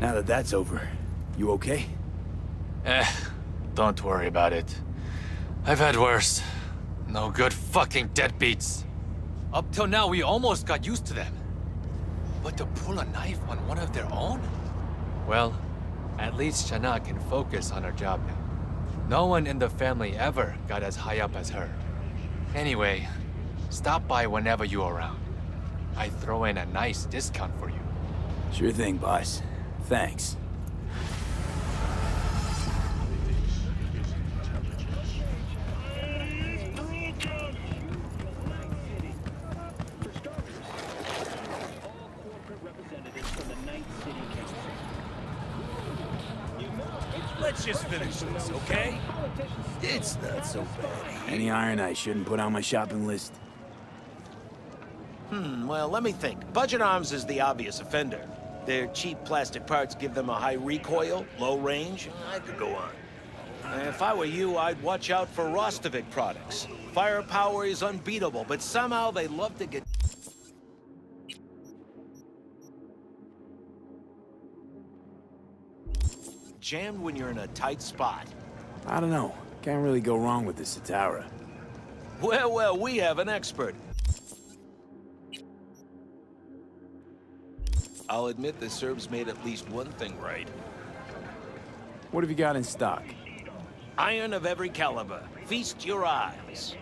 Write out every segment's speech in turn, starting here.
Now that that's over, you okay? Don't worry about it. I've had worse. No good fucking deadbeats. Up till now, we almost got used to them. But to pull a knife on one of their own? Well, at least Shana can focus on her job now. No one in the family ever got as high up as her. Anyway, stop by whenever you're around. I throw in a nice discount for you. Sure thing, boss. Thanks. Let's just finish this, okay? It's not so bad. Any iron I shouldn't put on my shopping list? Well, let me think. Budget arms is the obvious offender. Their cheap plastic parts give them a high recoil, low range. I could go on. If I were you, I'd watch out for Rostovic products. Firepower is unbeatable, but somehow they love to get jammed when you're in a tight spot. I don't know. Can't really go wrong with the Satara. Well, we have an expert. I'll admit the Serbs made at least one thing right. What have you got in stock? Iron of every caliber. Feast your eyes.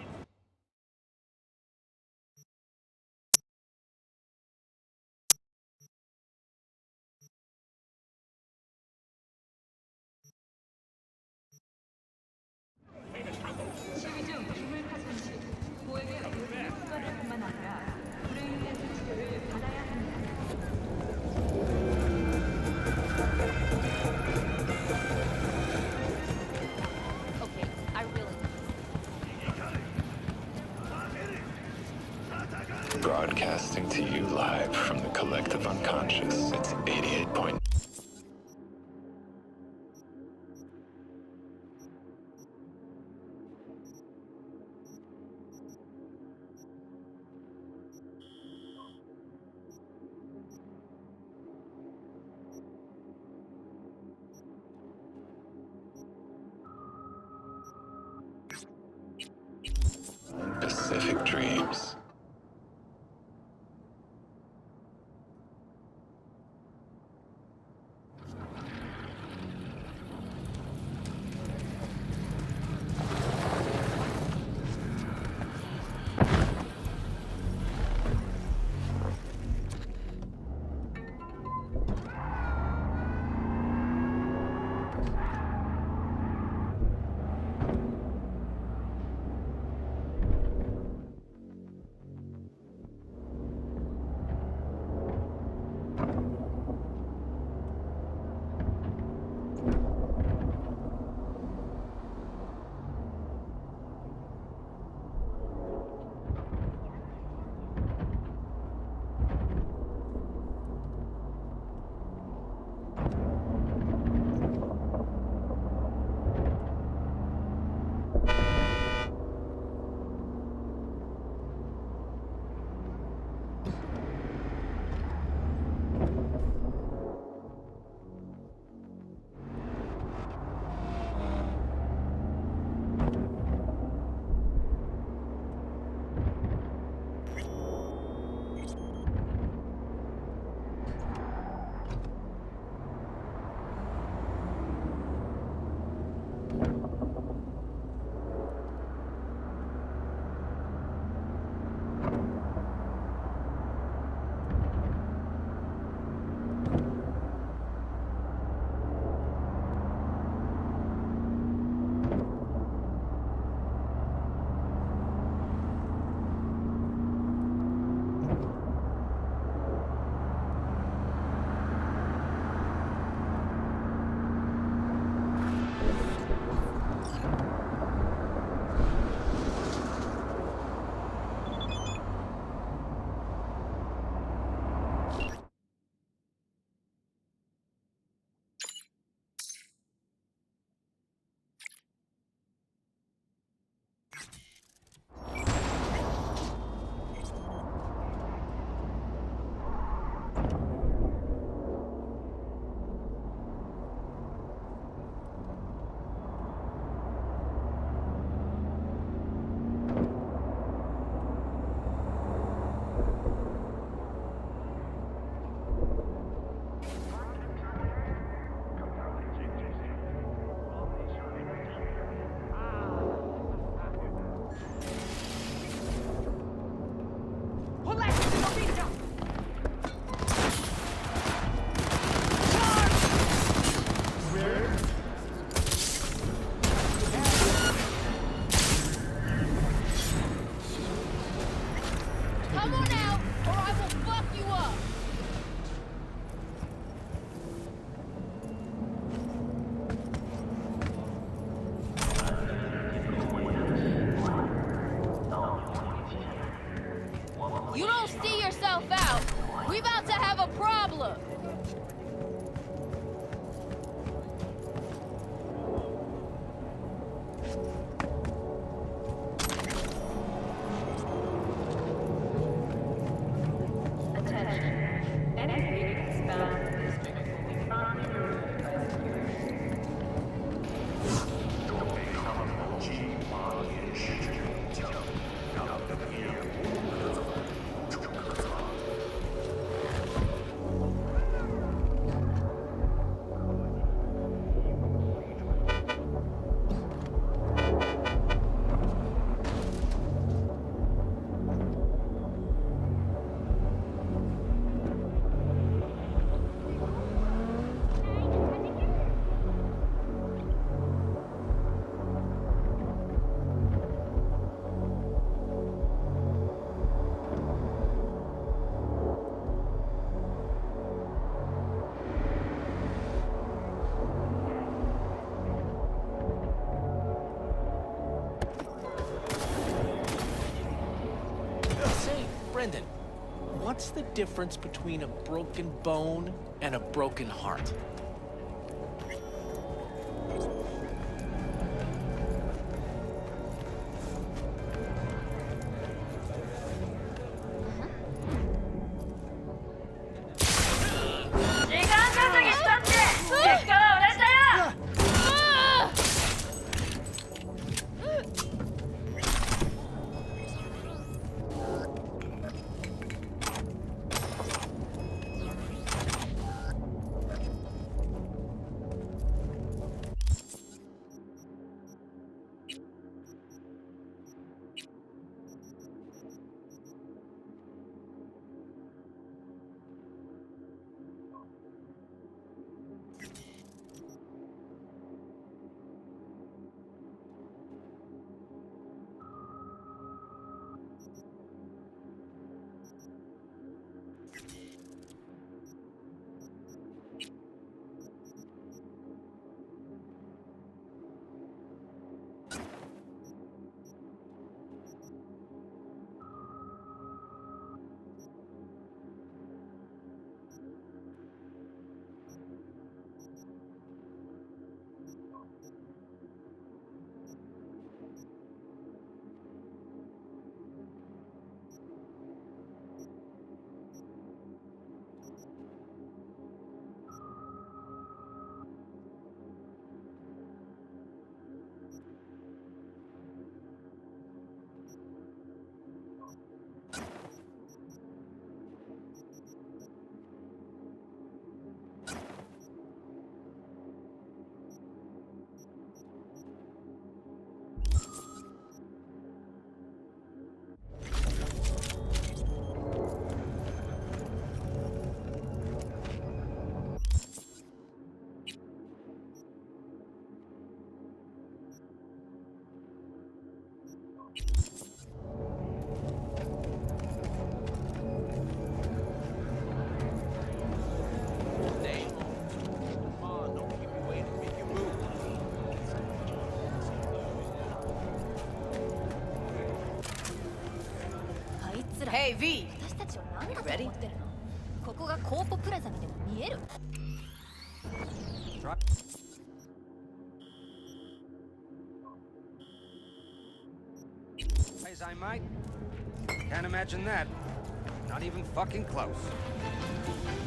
Okay, I really... Broadcasting to you live from the collective unconscious. It's 88 point. Pacific Dreams. We about to have a problem! Brendan, what's the difference between a broken bone and a broken heart? Hey, V. 私たちを何だと思ってるの？ここがコーポプラザにでも見える？ As I might. Can't imagine that. Not even fucking close.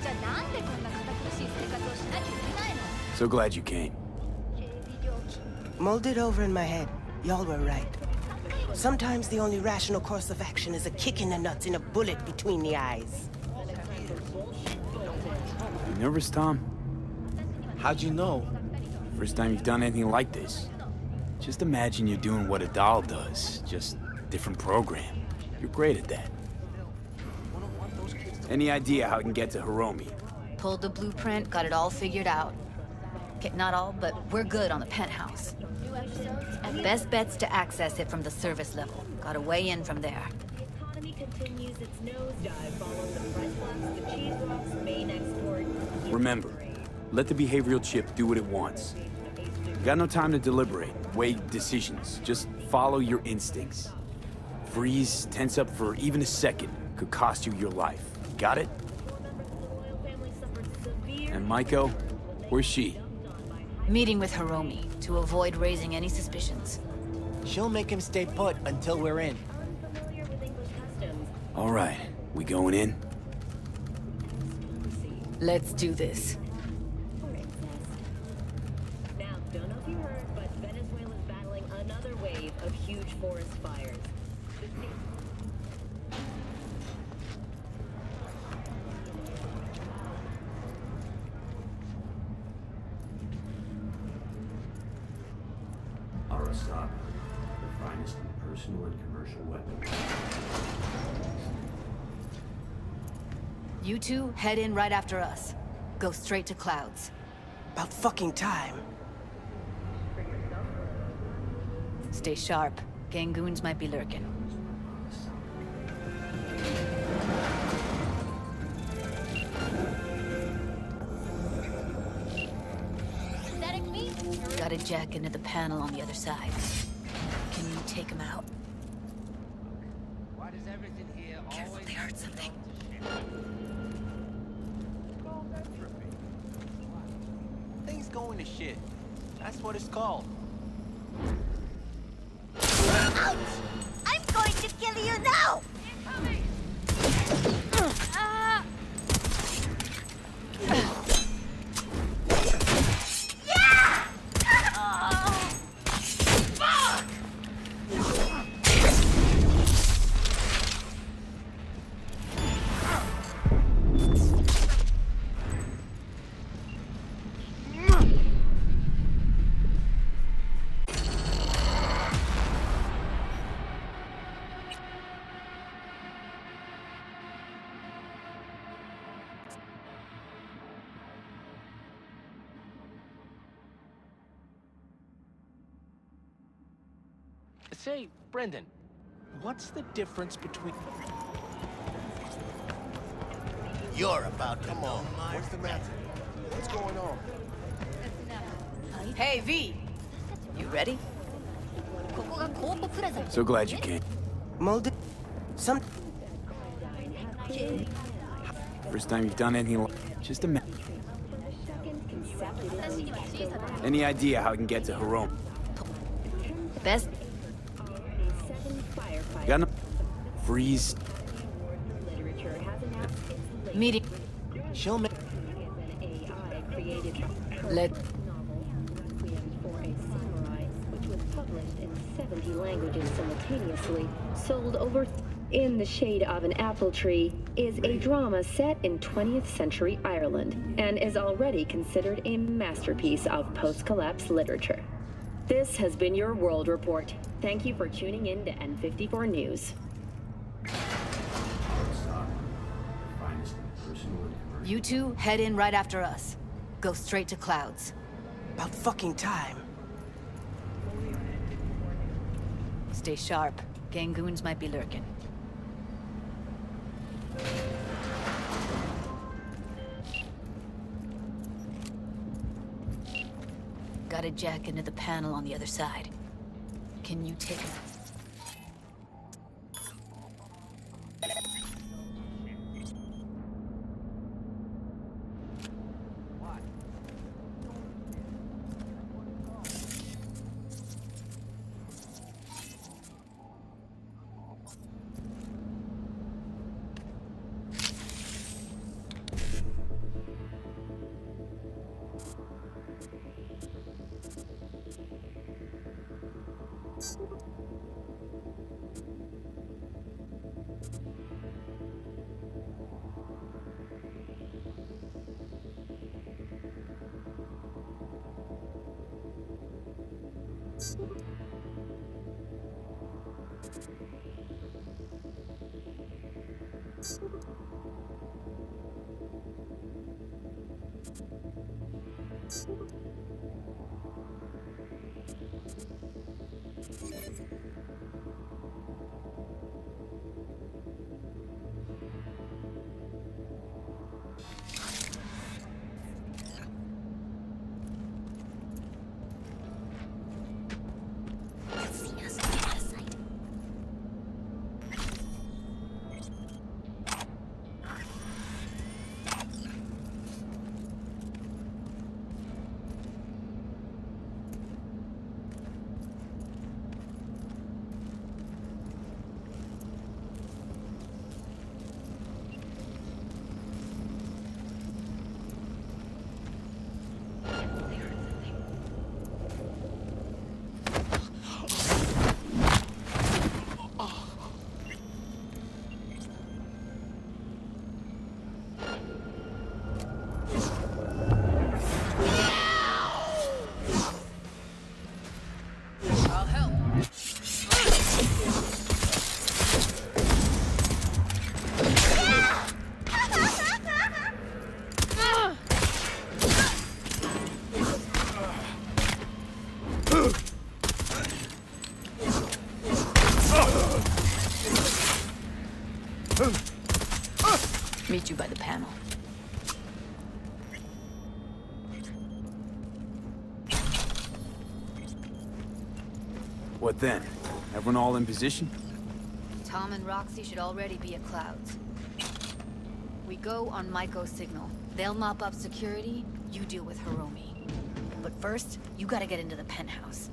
じゃあなんでこんな堅苦しい生活をしなきゃいけないの？ So glad you came. Mulled it over in my head. Y'all were right. Sometimes the only rational course of action is a kick in the nuts and a bullet between the eyes. You nervous, Tom? How'd you know? First time you've done anything like this. Just imagine you're doing what a doll does, just different program. You're great at that. Any idea how I can get to Hiromi? Pulled the blueprint, got it all figured out. Okay, not all, but we're good on the penthouse. Best bet's to access it from the service level. Gotta weigh in from there. Economy continues its nosedive following the price blocks, the cheese walks, main export. Remember, let the behavioral chip do what it wants. You got no time to deliberate, weigh decisions. Just follow your instincts. Freeze, tense up for even a second could cost you your life. Got it? And Maiko? Where's she? Meeting with Hiromi to avoid raising any suspicions. She'll make him stay put until we're in. All right, we going in? Let's do this. Now, don't know if you heard, but Venezuela's battling another wave of huge forest fires. Arasaka, the finest in personal and commercial weapons. You two head in right after us. Go straight to Clouds. About fucking time. Stay sharp. Gangoons might be lurking. Synthetic meat? Gotta jack into the panel on the other side. Can you take him out? Why does everything here Careful, always they heard something. Things going to shit. That's what it's called. I'm going to kill you now! Ah! Yeah! Oh! Fuck! Say, Brendan, what's the difference between... You're about to know. What's the matter? What's going on? Hey, V! You ready? So glad you came. Molded. Some. First time you've done anything like... Just a minute. Any idea how I can get to Hiromi? Best... Got no... Freeze. Meeting... She'll make... Let... For a Samurai, which was published in 70 languages simultaneously, sold over In the Shade of an Apple Tree is a drama set in 20th century Ireland and is already considered a masterpiece of post-collapse literature. This has been your World Report. Thank you for tuning in to N54 News. You two head in right after us. Go straight to Clouds. About fucking time. Stay sharp. Gangoons might be lurking. Gotta jack into the panel on the other side. Can you take him? you by the panel. What then? Everyone all in position? Tom and Roxy should already be at Clouds. We go on Maiko's signal. They'll mop up security, you deal with Hiromi. But first, you gotta get into the penthouse.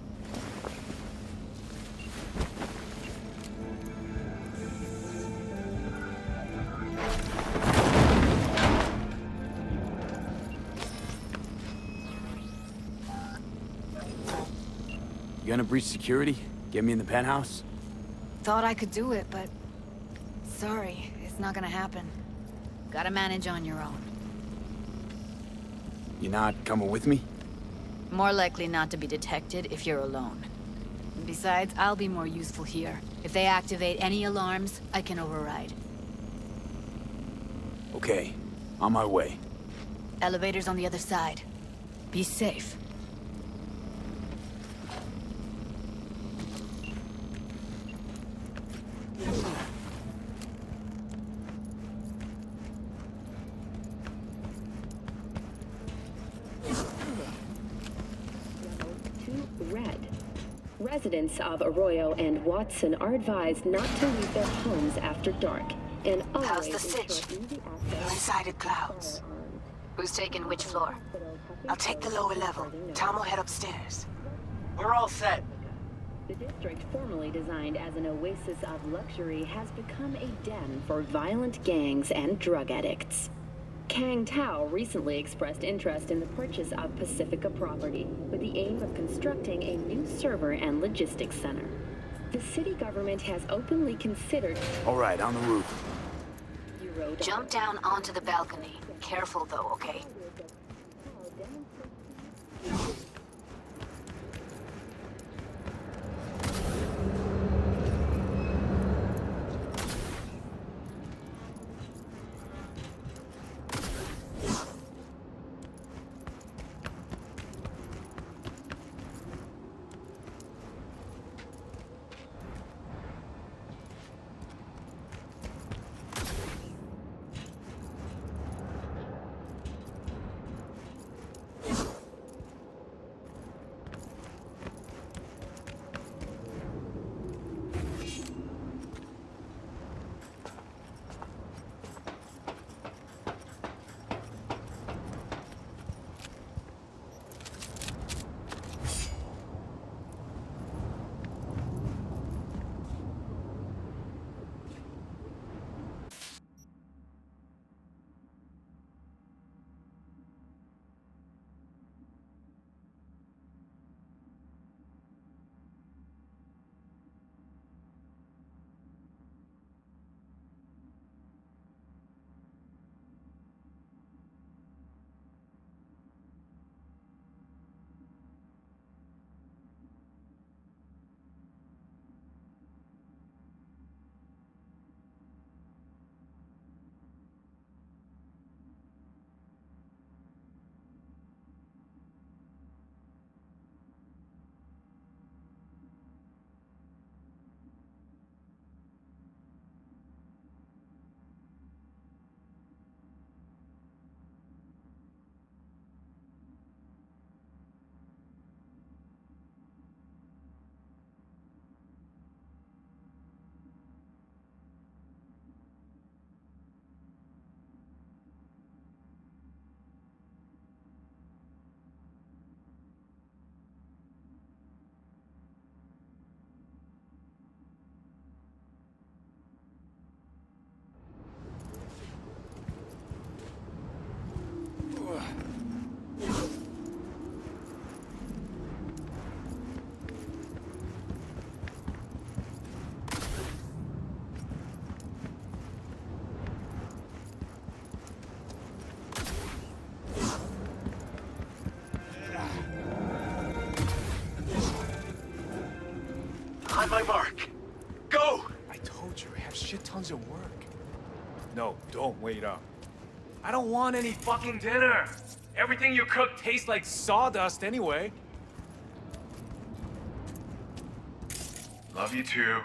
You gonna breach security? Get me in the penthouse? Thought I could do it, but... sorry, it's not gonna happen. Gotta manage on your own. You not coming with me? More likely not to be detected if you're alone. Besides, I'll be more useful here. If they activate any alarms, I can override. Okay, on my way. Elevator's on the other side. Be safe. RED. Residents of Arroyo and Watson are advised not to leave their homes after dark and always How's the sitch? You're inside at Clouds. Who's taking which floor? I'll take the lower level. Tom will head upstairs. We're all set. The district, formerly designed as an oasis of luxury, has become a den for violent gangs and drug addicts. Kang Tao recently expressed interest in the purchase of Pacifica property with the aim of constructing a new server and logistics center. The city government has openly considered... All right, on the roof. Jump down onto the balcony. Careful though, okay? On my mark. Go! I told you, I have shit tons of work. No, don't wait up. I don't want any fucking dinner. Everything you cook tastes like sawdust anyway. Love you too.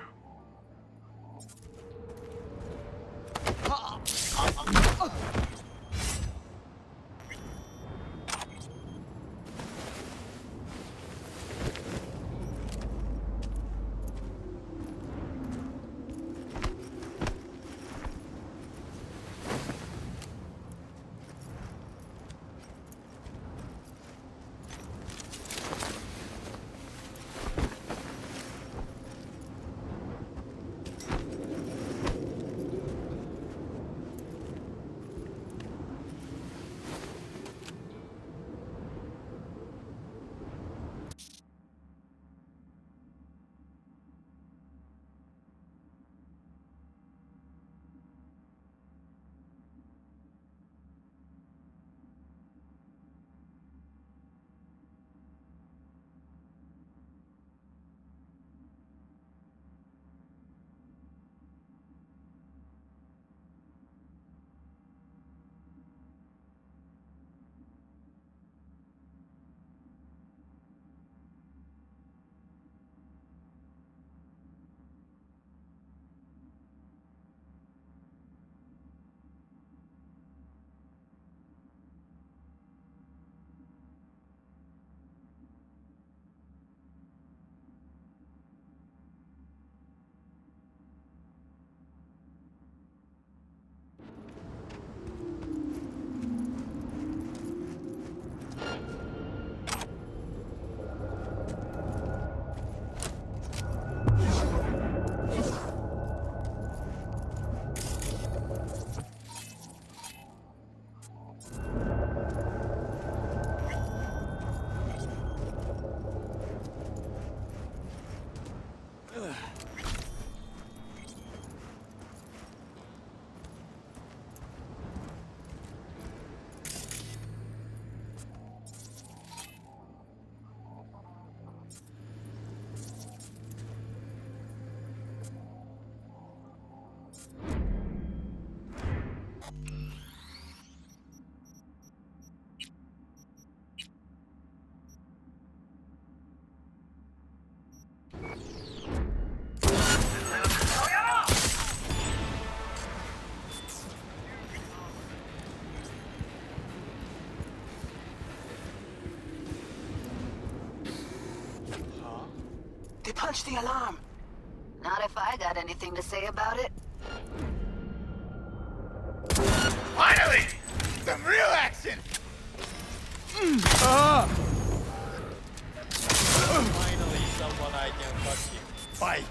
punch the alarm. Not if I got anything to say about it. Finally! Some real action! Finally, someone I can fucking fight.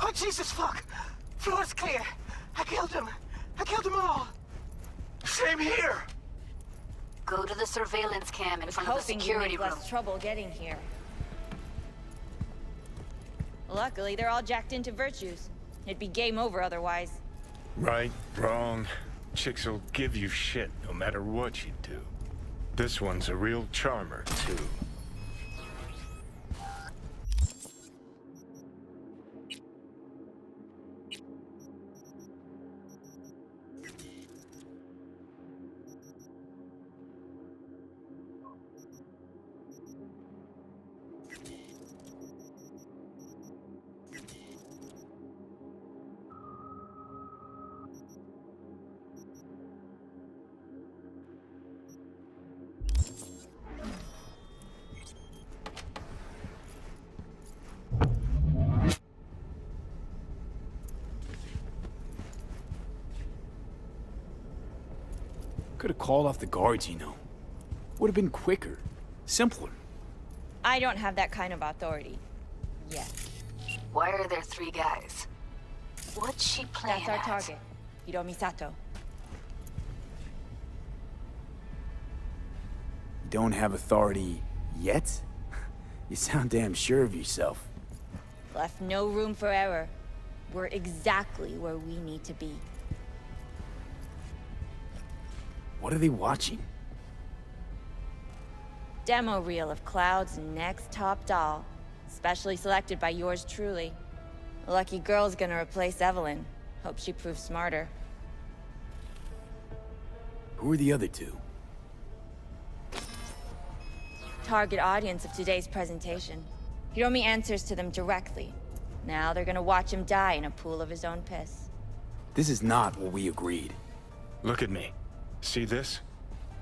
Oh, Jesus, fuck! Floor's clear. I killed him. I killed them all. Same here! Go to the surveillance cam in front of the Hoping you security make room. less trouble getting here. Luckily, they're all jacked into virtues. It'd be game over otherwise. Right, wrong. Chicks will give you shit no matter what you do. This one's a real charmer, too. Could have called off the guards, you know. Would have been quicker, simpler. I don't have that kind of authority. Yet. Why are there 3 guys? What's she playing That's our at? target. Hiromi Sato. You don't have authority yet? You sound damn sure of yourself. Left no room for error. We're exactly where we need to be. What are they watching? Demo reel of Cloud's next top doll. Specially selected by yours truly. Lucky girl's gonna replace Evelyn. Hope she proves smarter. Who are the other 2? Target audience of today's presentation. Hiromi answers to them directly. Now they're gonna watch him die in a pool of his own piss. This is not what we agreed. Look at me. See this?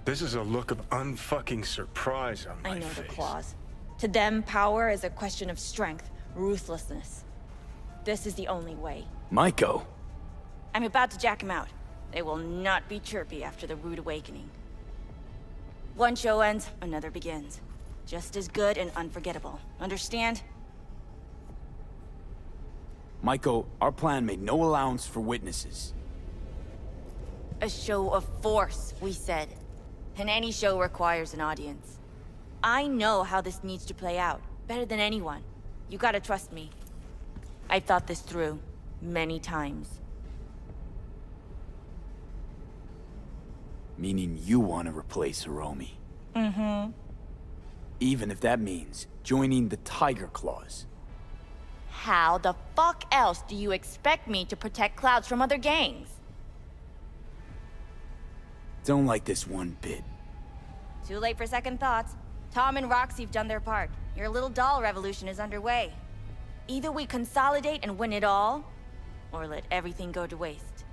This is a look of unfucking surprise on my I know face. the claws. To them, power is a question of strength, ruthlessness. This is the only way. Maiko, I'm about to jack him out. They will not be chirpy after the rude awakening. One show ends, another begins. Just as good and unforgettable. Understand? Maiko, our plan made no allowance for witnesses. A show of force, we said. And any show requires an audience. I know how this needs to play out, better than anyone. You gotta trust me. I've thought this through, many times. Meaning you want to replace Hiromi. Mm-hmm. Even if that means joining the Tiger Claws. How the fuck else do you expect me to protect Clouds from other gangs? Don't like this one bit. Too late for second thoughts. Tom and Roxy've done their part. Your little doll revolution is underway. Either we consolidate and win it all, or let everything go to waste.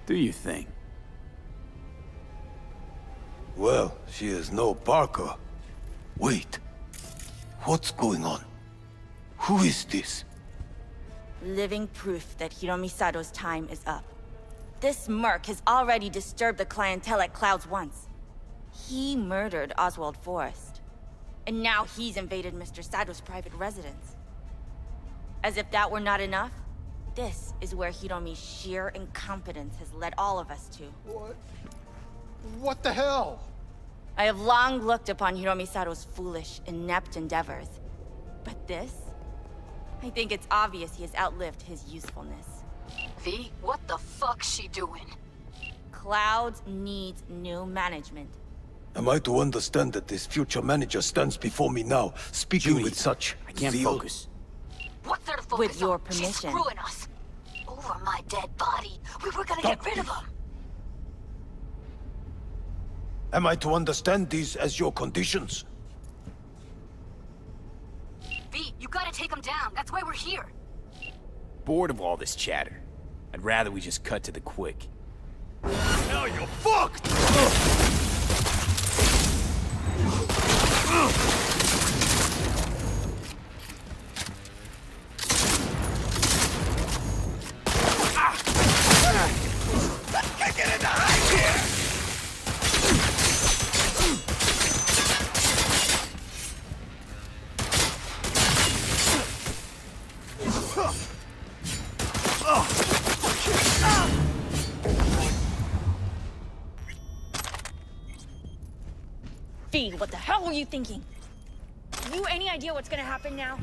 Do you think? Well, she is no Parker. Wait. What's going on? Who is this? Living proof that Hiromi Sato's time is up. This merc has already disturbed the clientele at Clouds once. He murdered Oswald Forrest. And now he's invaded Mr. Sato's private residence. As if that were not enough, this is where Hiromi's sheer incompetence has led all of us to. What the hell? I have long looked upon Hiromi Sato's foolish, inept endeavors. But this? I think it's obvious he has outlived his usefulness. V, what the fuck's she doing? Clouds needs new management. Am I to understand that this future manager stands before me now, speaking Judy, with such I can't zeal? focus. What's there to focus With your on? She's permission. screwing us. Over my dead body. We were gonna get rid of him. Am I to understand these as your conditions? V, you gotta take him down. That's why we're here. Bored of all this chatter. I'd rather we just cut to the quick. Now you're fucked! Can't get in the hide here! V, what the hell were you thinking? You any idea what's gonna happen now?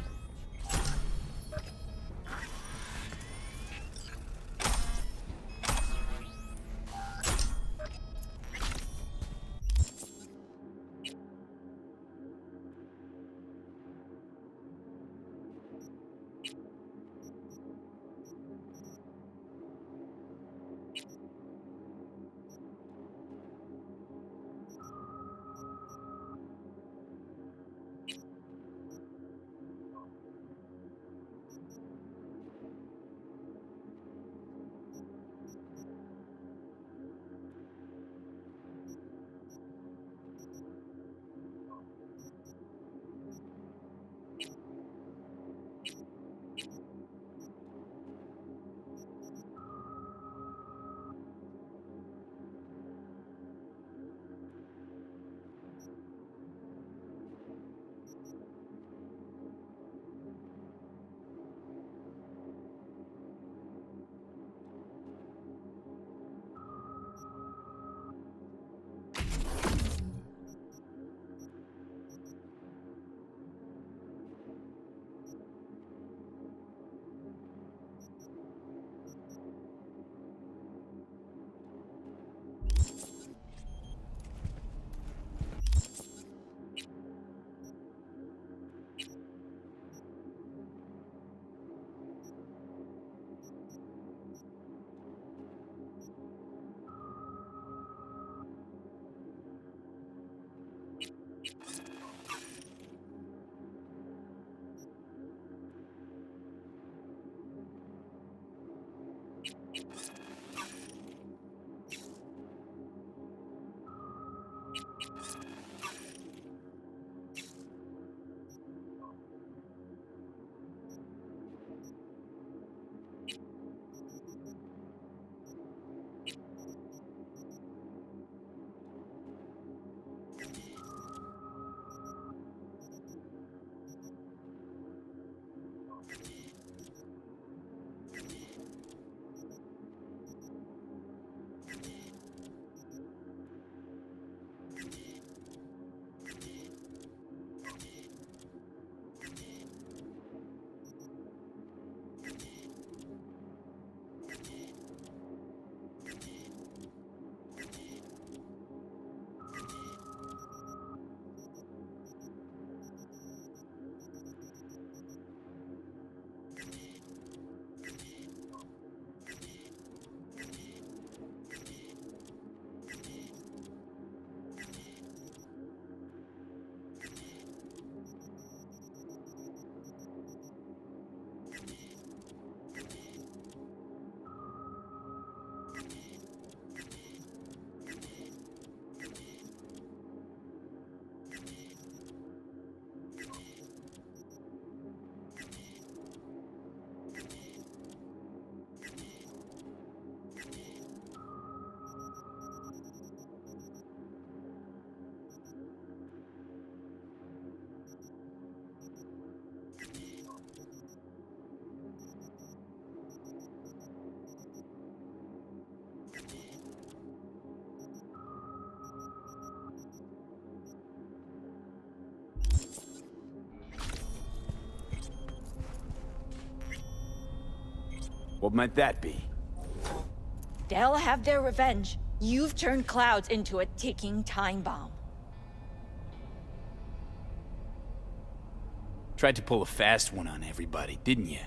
What might that be? They'll have their revenge. You've turned Clouds into a ticking time bomb. Tried to pull a fast one on everybody, didn't you?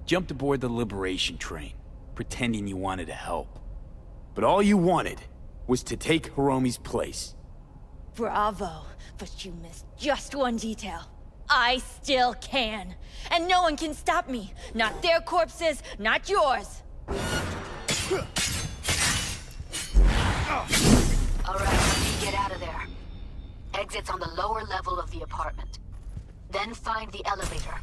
Jumped aboard the liberation train, pretending you wanted to help. But all you wanted was to take Hiromi's place. Bravo, but you missed just one detail. I still can. And no one can stop me. Not their corpses, not yours. All right, get out of there. Exit's on the lower level of the apartment. Then find the elevator.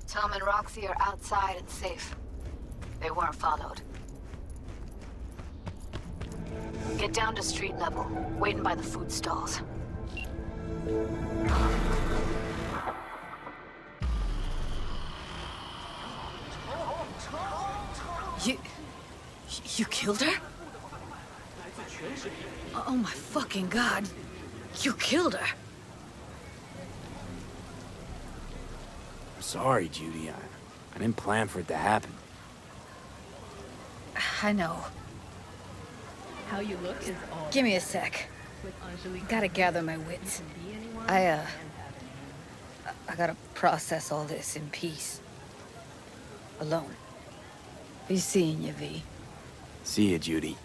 Tom and Roxy are outside and safe. They weren't followed. Get down to street level, waiting by the food stalls. You killed her? Oh my fucking god. You killed her. Sorry, Judy. I didn't plan for it to happen. I know. How you look is all. Give me a sec. Gotta gather my wits. I gotta process all this in peace. Alone. Be seeing you, V. See you, Judy.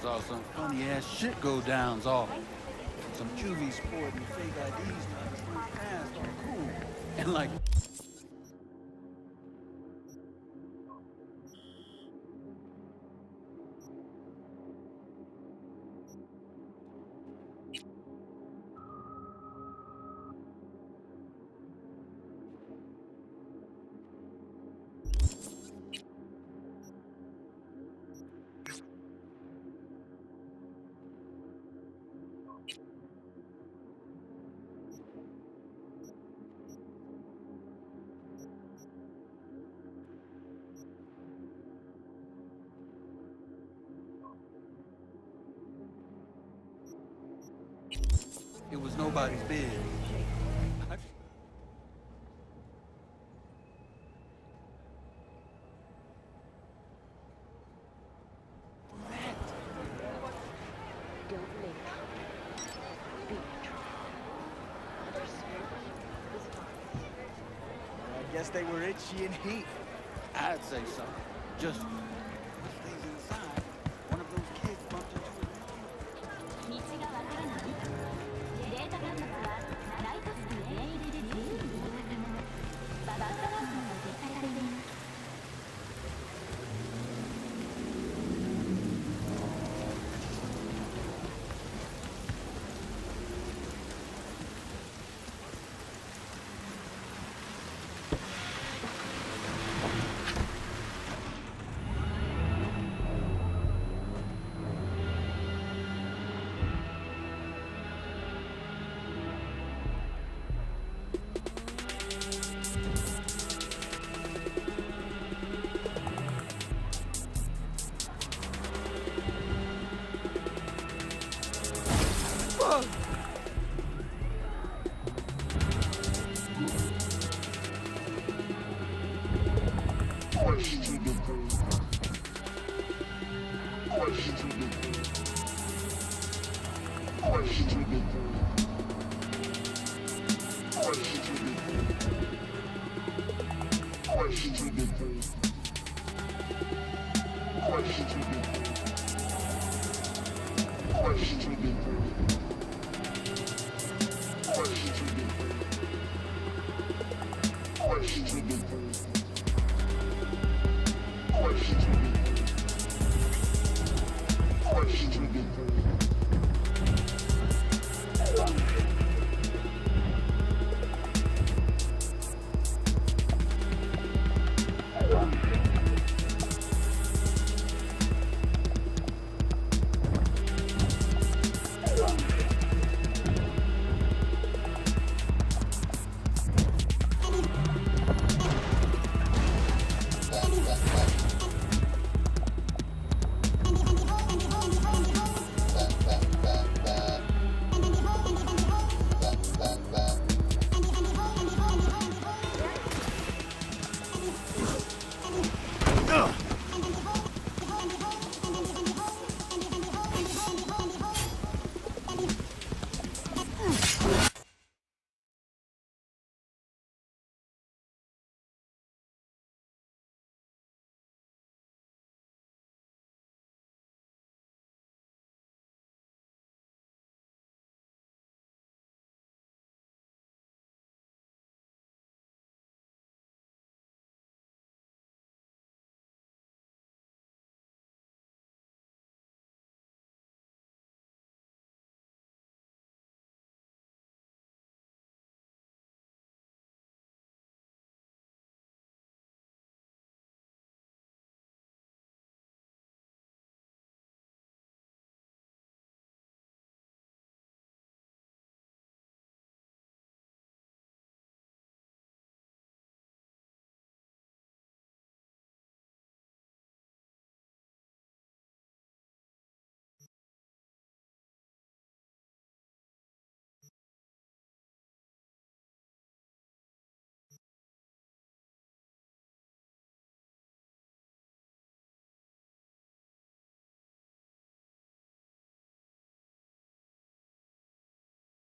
Saw some funny ass shit go downs off. Some juvie sporting fake IDs now. Fast, all cool. And like. It was nobody's bed. I guess they were itchy and heat. I'd say so. Just things inside. One of those kids bumped into it. 道がわからない？データ端末はライトスピード LED で自由に動かせます。バックハウスが設置されています。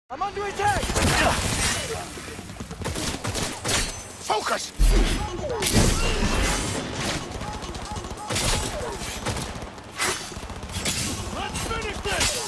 I'm under attack! Focus! Let's finish this!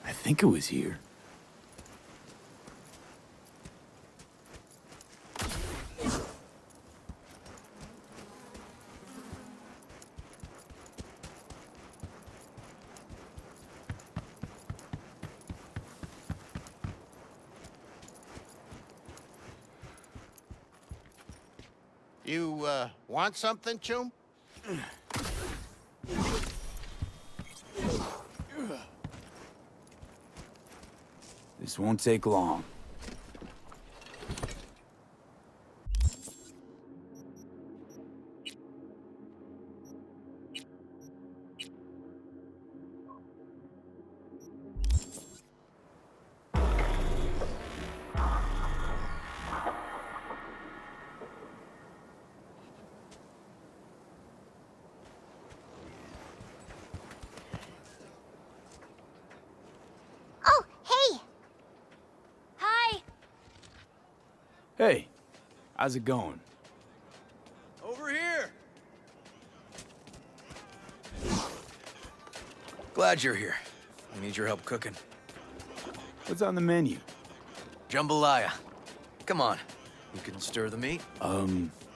I think it was here. You, want something, Chum? This won't take long. Oh, hey! Hi! Hey, how's it going? Over here! Glad you're here. I need your help cooking. What's on the menu? Jambalaya. Come on. You can stir the meat?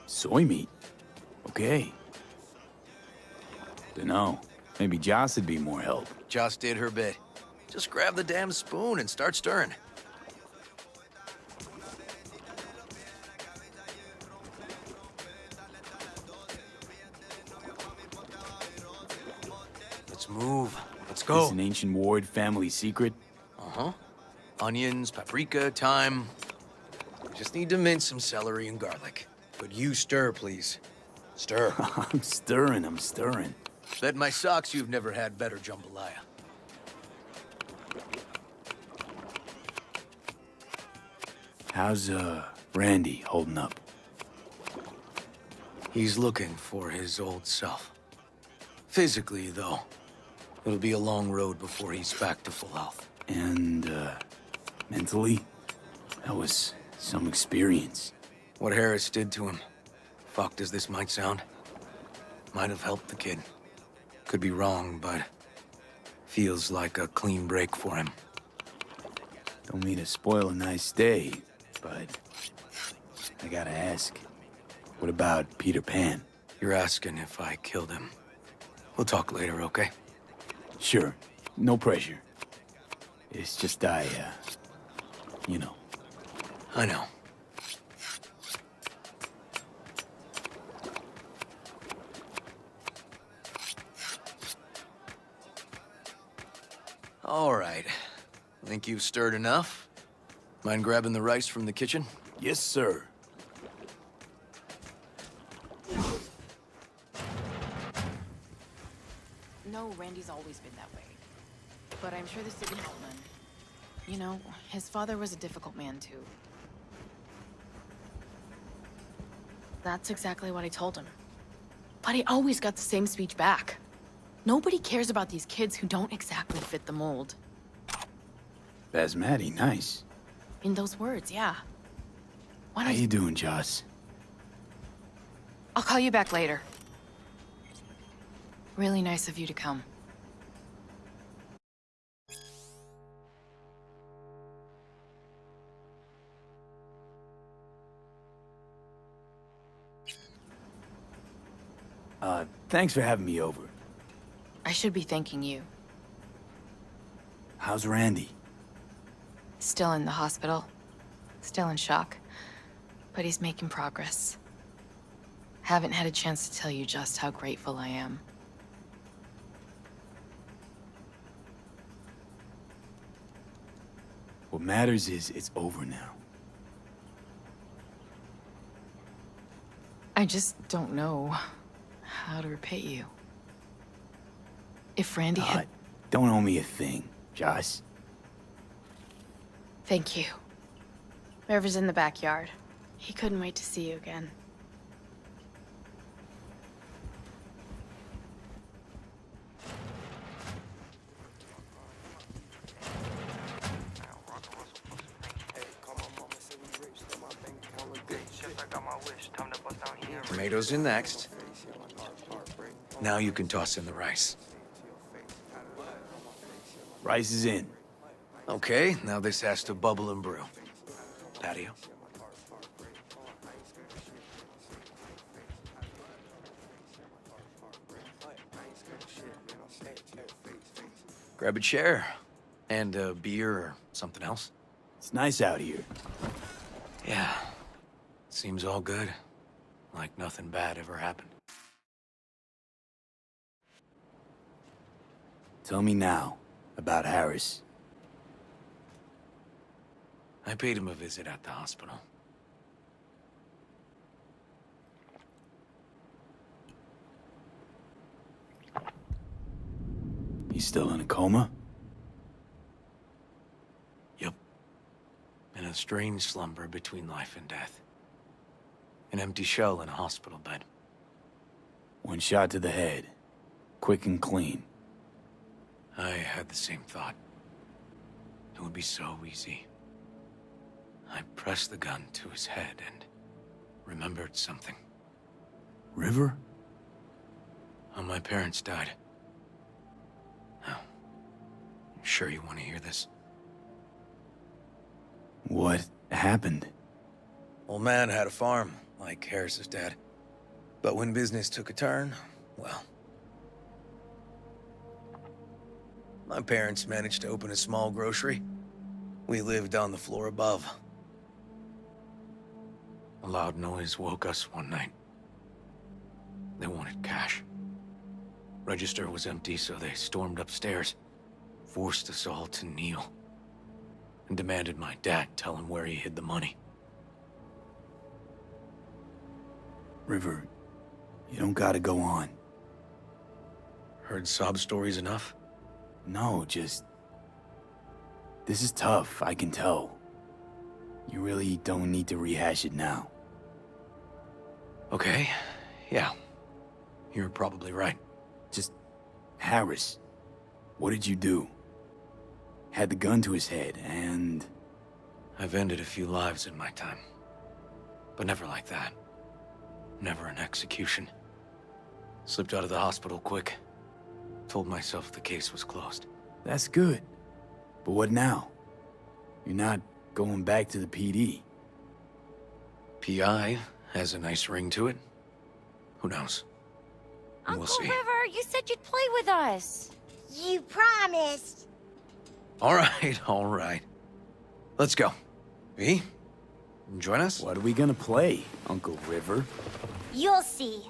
Soy meat. Okay. Dunno. Maybe Joss would be more help. Joss did her bit. Just grab the damn spoon and start stirring. Let's move. Let's go. This an ancient Ward family secret? Uh-huh. Onions, paprika, thyme. Just need to mince some celery and garlic. But you stir, please. Stir. I'm stirring. Bet my socks you've never had better jambalaya. How's, Randy holding up? He's looking for his old self. Physically, though. It'll be a long road before he's back to full health. And, mentally? That was some experience. What Harris did to him, fucked as this might sound, might have helped the kid. Could be wrong, but feels like a clean break for him. Don't mean to spoil a nice day, but I gotta ask. What about Peter Pan? You're asking if I killed him. We'll talk later, okay? Sure. No pressure. It's just you know. I know. All right. Think you've stirred enough? Mind grabbing the rice from the kitchen? Yes, sir. No, Randy's always been that way. But I'm sure this didn't help none. You know, his father was a difficult man, too. That's exactly what I told him. But he always got the same speech back. Nobody cares about these kids who don't exactly fit the mold. Basmati, nice. In those words, yeah. How you doing, Joss? I'll call you back later. Really nice of you to come. Thanks for having me over. I should be thanking you. How's Randy? Still in the hospital. Still in shock. But he's making progress. Haven't had a chance to tell you just how grateful I am. What matters is it's over now. I just don't know how to repay you. If Randy had... Don't owe me a thing, Joss. Thank you. River's in the backyard. He couldn't wait to see you again. Tomatoes in next. Now you can toss in the rice. Rice is in. Okay, now this has to bubble and brew. Patio. Grab a chair. And a beer or something else. It's nice out here. Yeah. Seems all good. like nothing bad ever happened. Tell me now about Harris. I paid him a visit at the hospital. He's still in a coma? Yep. In a strange slumber between life and death. An empty shell in a hospital bed. One shot to the head. Quick and clean. I had the same thought. It would be so easy. I pressed the gun to his head and remembered something. River? How my parents died. Now, you sure you want to hear this? What happened? Old man had a farm, like Harris's dad. But when business took a turn, well... my parents managed to open a small grocery. We lived on the floor above. A loud noise woke us one night. They wanted cash. Register was empty, so they stormed upstairs, forced us all to kneel, and demanded my dad tell him where he hid the money. River, you don't gotta go on. Heard sob stories enough? No, just... This is tough, I can tell. You really don't need to rehash it now. Okay, yeah. You're probably right. Just... Harris. What did you do? Had the gun to his head, and... I've ended a few lives in my time. But never like that. Never an execution. Slipped out of the hospital quick. Told myself the case was closed. That's good. But what now? You're not going back to the PD. PI has a nice ring to it. Who knows? Uncle We'll see. River, you said you'd play with us. You promised. All right. Let's go. V, join us? What are we gonna play, Uncle River? You'll see.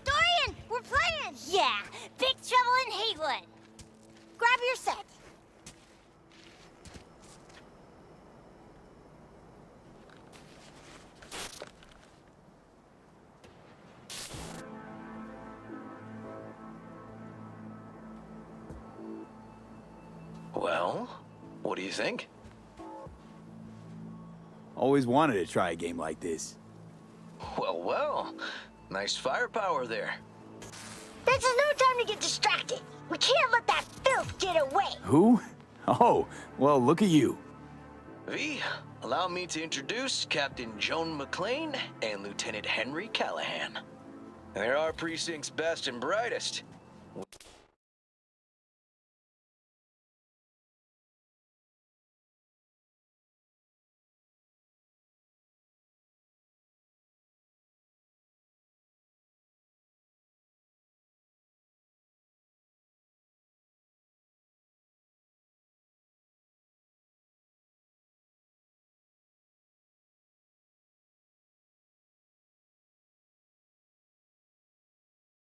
Dorian, we're playing! Yeah, Big Trouble in Haywood. Grab your set. Well, what do you think? Always wanted to try a game like this. Well. Nice firepower there. This is no time to get distracted. We can't let that filth get away. Who? Oh, well, look at you. V, allow me to introduce Captain Joan McClane and Lieutenant Henry Callahan. They're our precinct's best and brightest.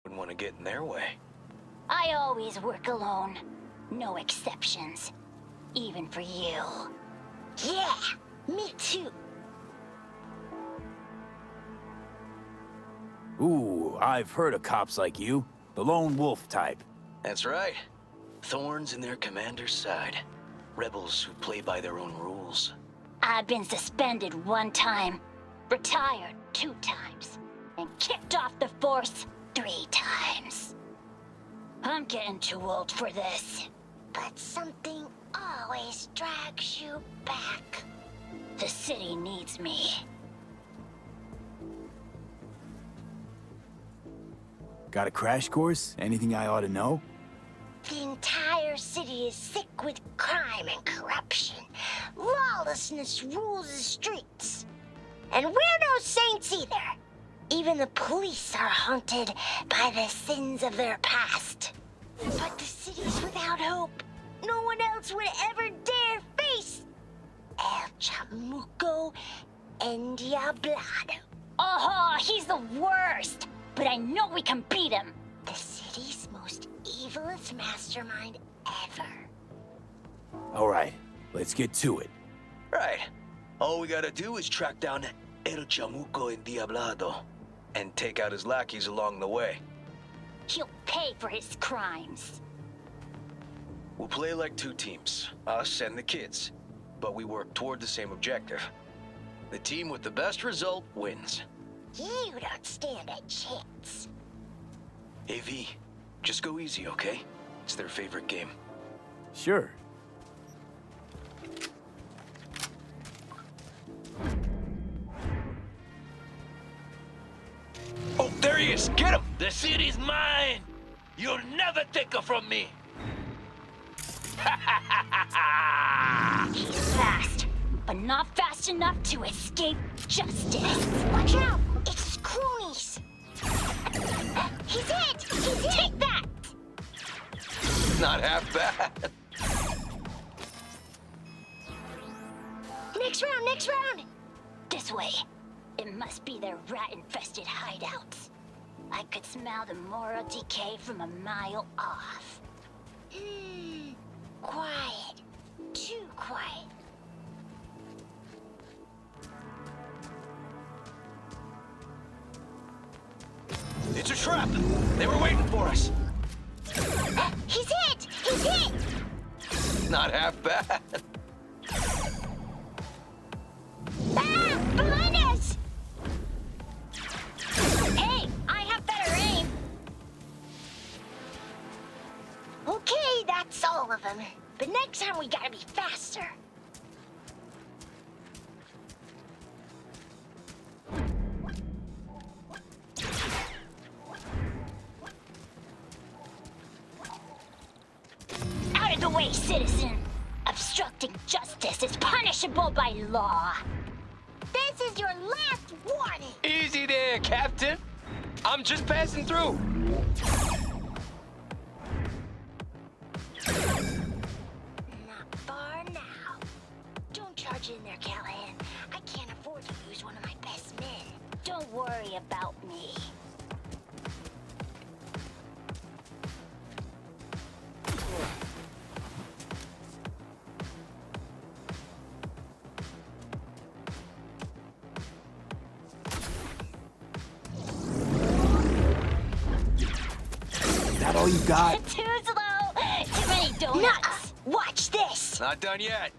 Wouldn't want to get in their way. I always work alone. No exceptions. Even for you. Yeah, me too. Ooh, I've heard of cops like you. The lone wolf type. That's right. Thorns in their commander's side. Rebels who play by their own rules. I've been suspended 1 time, retired 2 times, and kicked off the force 3 times. I'm getting too old for this. But something always drags you back. The city needs me. Got a crash course? Anything I ought to know? The entire city is sick with crime and corruption. Lawlessness rules the streets. And we're no saints either. Even the police are haunted by the sins of their past. But the city's without hope. No one else would ever dare face El Chamuco Endiablado. Oh, he's the worst! But I know we can beat him! The city's most evilest mastermind ever. All right, let's get to it. Right. All we gotta do is track down El Chamuco Endiablado and take out his lackeys along the way. He'll pay for his crimes. We'll play like two teams, us and the kids, but we work toward the same objective. The team with the best result wins. You don't stand a chance. AV, just go easy, okay? It's their favorite game. Sure. Oh, there he is! Get him! The city's mine! You'll never take her from me! He's fast, but not fast enough to escape justice. Watch out! It's cronies! He's hit! He's hit! Take that! Not half bad. Next round, next round! This way. It must be their rat-infested hideouts. I could smell the moral decay from a mile off. Quiet. Too quiet. It's a trap! They were waiting for us! He's hit! He's hit! Not half bad. Ah! Behind us! Hey, I have better aim. Okay, that's all of them. But next time we gotta be faster. Out of the way, citizen. Obstructing justice is punishable by law. This is your last warning. Easy there, Captain. I'm just passing through. Not far now. Don't charge in there, Callahan. I can't afford to lose one of my best men. Don't worry about me. That all you got? Too slow. Too many donuts. Watch this. Not done yet.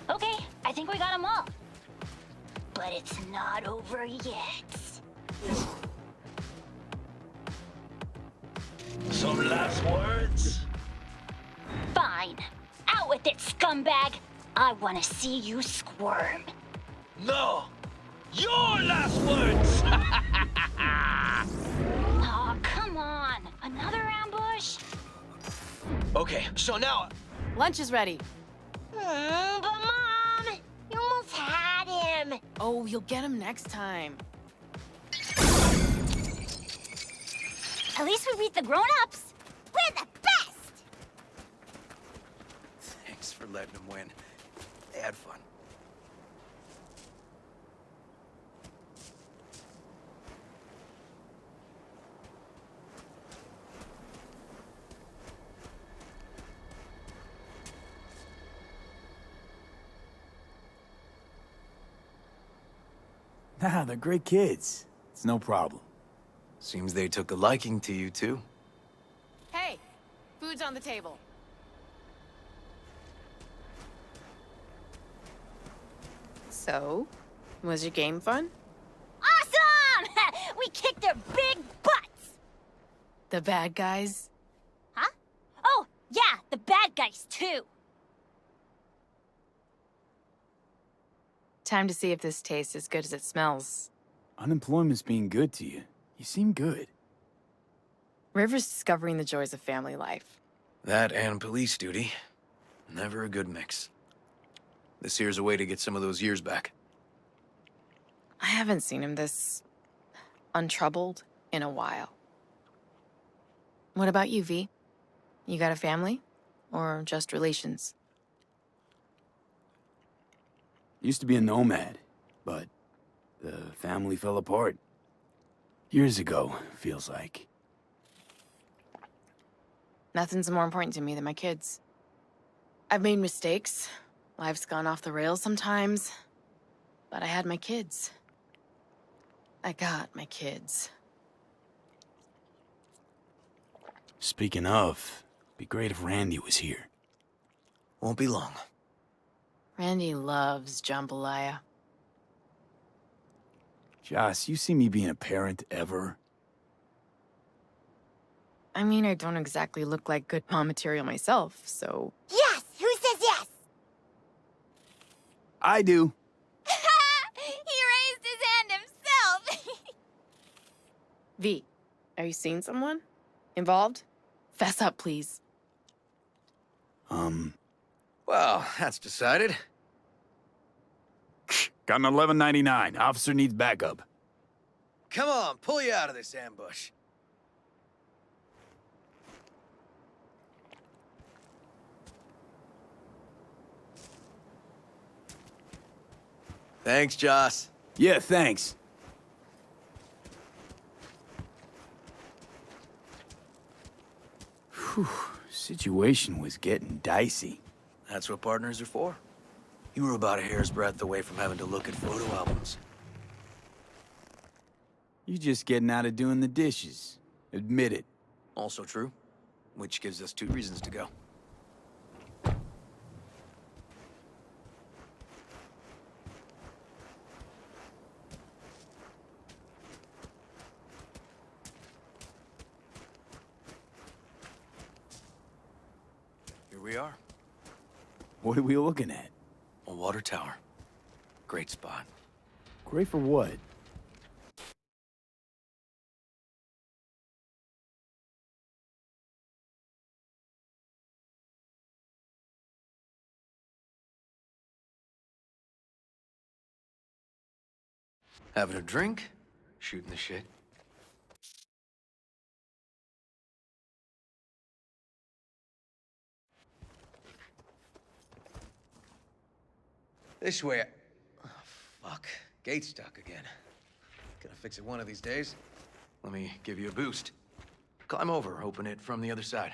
Okay, I think we got them all. But it's not over yet. Some last words? Fine. Out with it, scumbag. I want to see you squirm. No! Your last words! Oh, come on. Another ambush? Okay, so now... Lunch is ready. But Mom, you almost had him. Oh, you'll get him next time. At least we beat the grown-ups. We're the best. Thanks for letting them win. They had fun. Nah, they're great kids. It's no problem. Seems they took a liking to you, too. Hey, food's on the table. So, was your game fun? Awesome! We kicked their big butts! The bad guys? Huh? Oh, yeah, the bad guys, too. Time to see if this tastes as good as it smells. Unemployment's being good to you. You seem good. River's discovering the joys of family life. That and police duty. Never a good mix. This here's a way to get some of those years back. I haven't seen him this untroubled in a while. What about you, V? You got a family? Or just relations? Used to be a nomad, but the family fell apart. Years ago, feels like. Nothing's more important to me than my kids. I've made mistakes. Life's gone off the rails sometimes. But I had my kids. I got my kids. Speaking of, be great if Randy was here. Won't be long. Randy loves jambalaya. Joss, you see me being a parent ever? I mean, I don't exactly look like good mom material myself, so... Yes! Who says yes? I do. He raised his hand himself! V, are you seeing someone? Involved? Fess up, please. Well, that's decided. Got an 1199. Officer needs backup. Come on, pull you out of this ambush. Thanks, Joss. Yeah, thanks. Whew, situation was getting dicey. That's what partners are for. You were about a hair's breadth away from having to look at photo albums. You just getting out of doing the dishes. Admit it. Also true, which gives us 2 reasons to go. Here we are. What are we looking at? A water tower. Great spot. Great for what? Having a drink, shooting the shit. This way. Oh, fuck. Gate's stuck again. Gonna fix it one of these days. Let me give you a boost. Climb over, open it from the other side.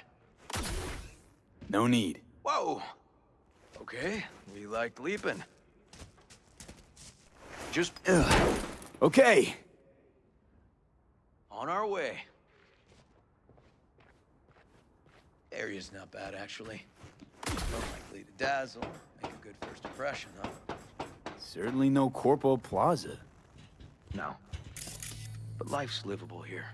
No need. Whoa! Okay, we like leaping. Just... Okay. On our way. Area's not bad, actually. Unlikely to dazzle. Make a good first impression, huh? Certainly no Corpo Plaza. No. But life's livable here.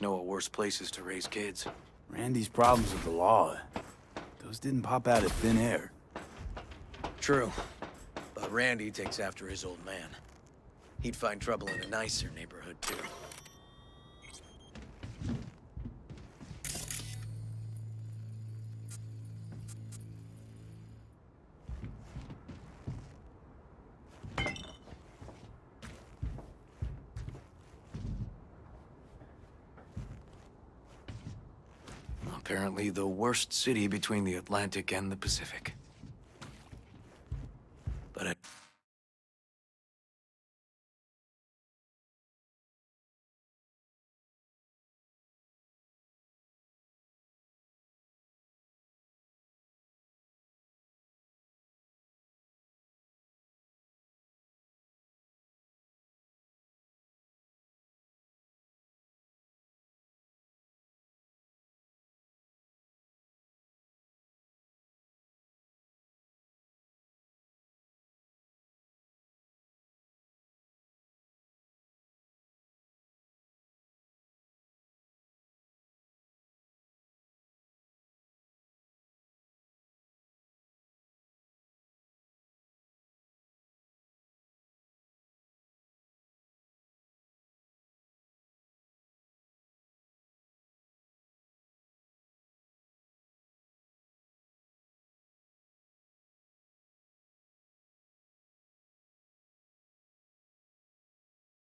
Know of worse places to raise kids. Randy's problems with the law. Those didn't pop out of thin air. True. But Randy takes after his old man. He'd find trouble in a nicer neighborhood, too. Apparently the worst city between the Atlantic and the Pacific. But it...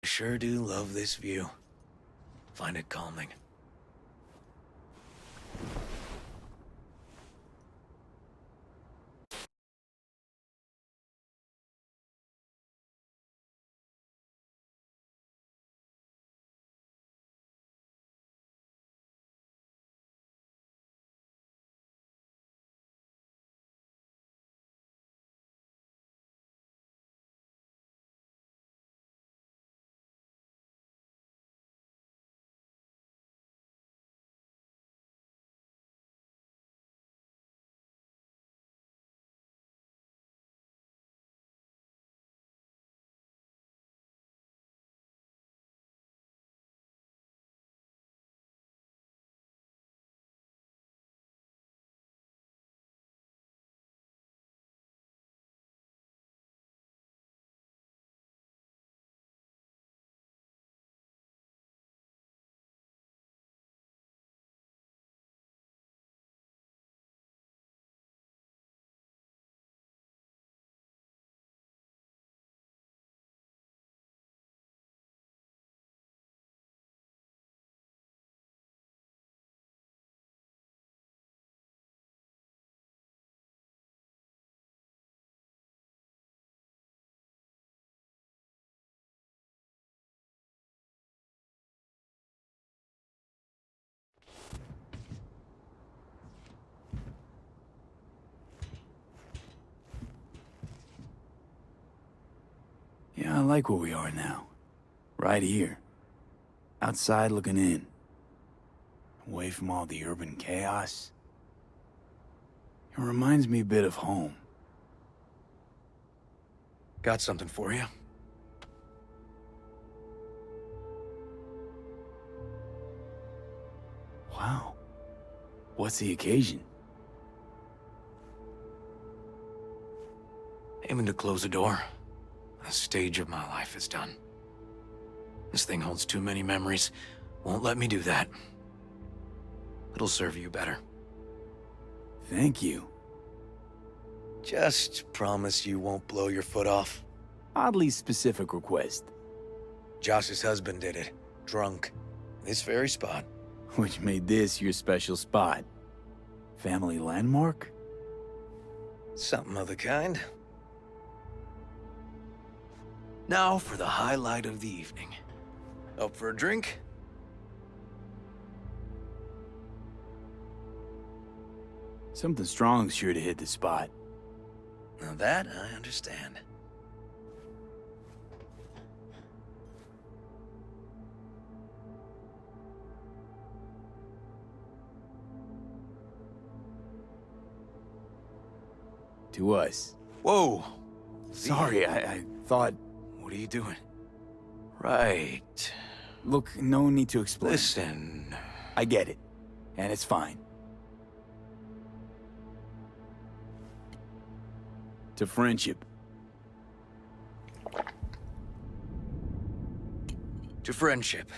Sure do love this view. Find it calming. Yeah, I like where we are now. Right here. Outside looking in. Away from all the urban chaos. It reminds me a bit of home. Got something for you. Wow. What's the occasion? Aiming to close the door. A stage of my life is done. This thing holds too many memories. Won't let me do that. It'll serve you better. Thank you. Just promise you won't blow your foot off. Oddly specific request. Josh's husband did it. Drunk. This very spot. Which made this your special spot. Family landmark? Something of the kind. Now for the highlight of the evening. Up for a drink? Something strong's sure to hit the spot. Now that I understand. To us. Whoa! Sorry, I thought... What are you doing? Right. Look, no need to explain. Listen. I get it. And it's fine. To friendship. To friendship.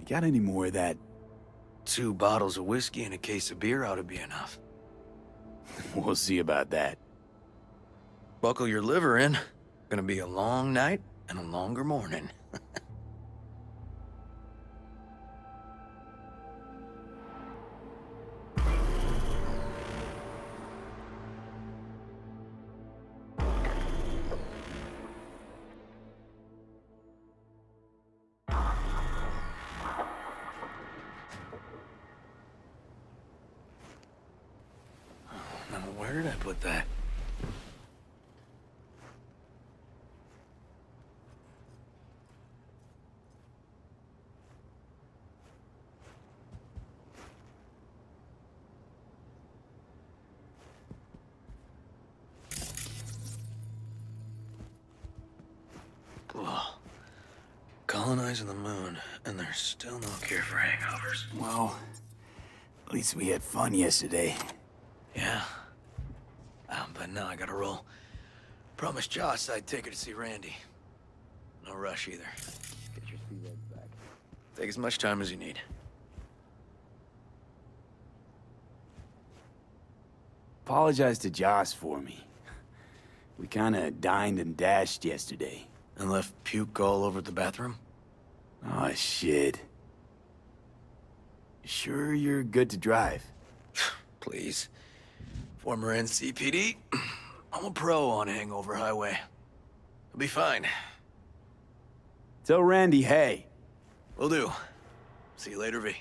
You got any more of that? 2 bottles of whiskey and a case of beer ought to be enough. We'll see about that. Buckle your liver in. Gonna be a long night and a longer morning. Now, where did I put that? Ugh. Colonizing the moon, and there's still no cure for hangovers. Well, at least we had fun yesterday. Yeah. But now I gotta roll. Promised Josh I'd take her to see Randy. No rush either. Get your speed legs back. Take as much time as you need. Apologize to Josh for me. We kinda dined and dashed yesterday. And left puke all over the bathroom? Oh, shit. Sure you're good to drive? Please. Former NCPD. I'm a pro on Hangover Highway. I'll be fine. Tell Randy hey. Will do. See you later, V.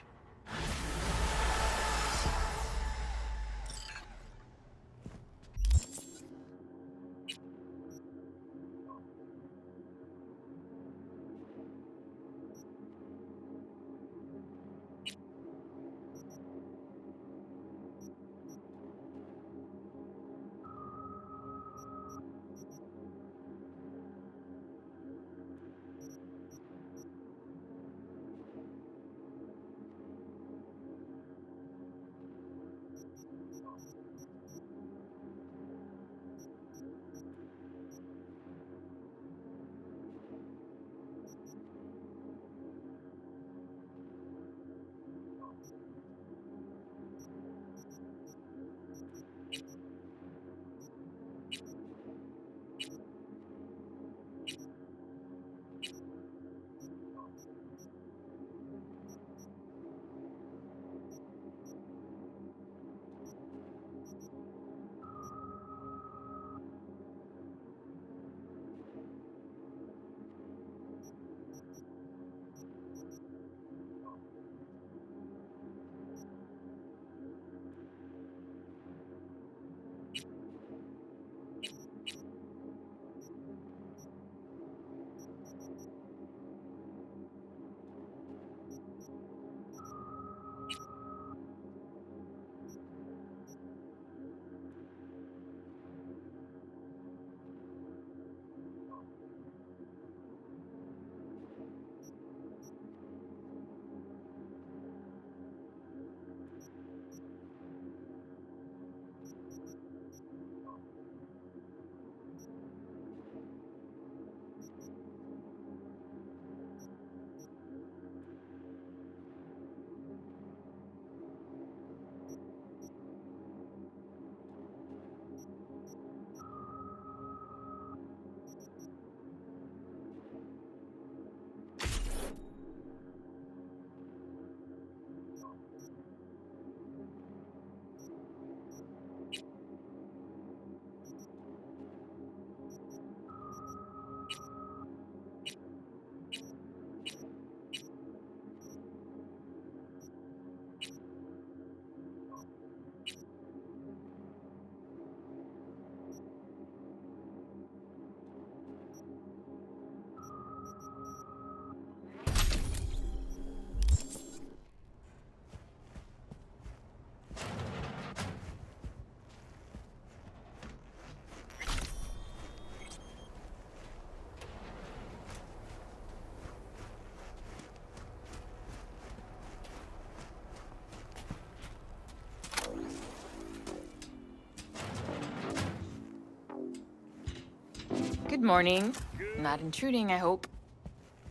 Good morning. Not intruding, I hope.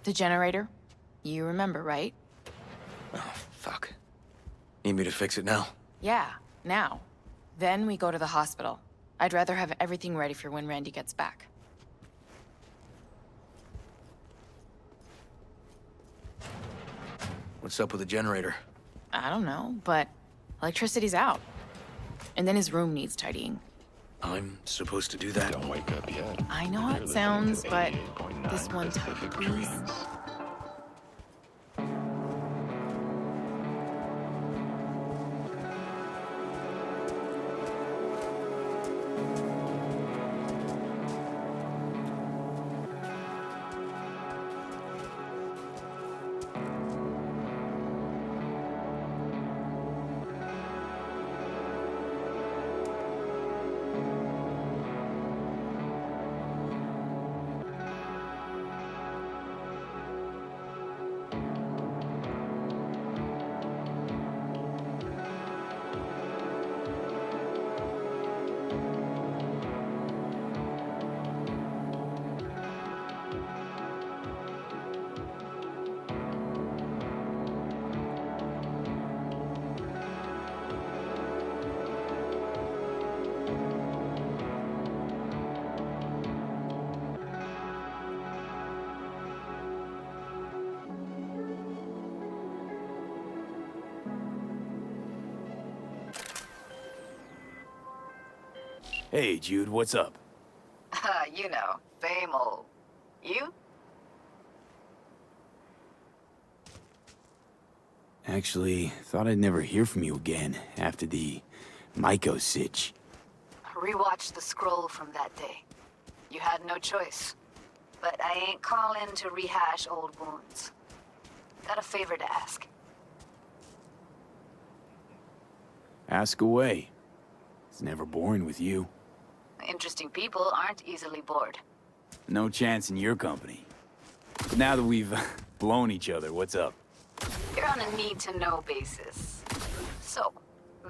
The generator? You remember, right? Oh, fuck. Need me to fix it now? Yeah, now. Then we go to the hospital. I'd rather have everything ready for when Randy gets back. What's up with the generator? I don't know, but electricity's out. And then his room needs tidying. I'm supposed to do that? Don't wake up yet. I know how it sounds, but this one time, please. Hey, Jude, what's up? You know, same old. You? Actually, thought I'd never hear from you again after the Myco sitch. Rewatched the scroll from that day. You had no choice. But I ain't calling to rehash old wounds. Got a favor to ask. Ask away. It's never boring with you. Interesting people aren't easily bored. No chance in your company. But now that we've blown each other, what's up? You're on a need-to-know basis. So,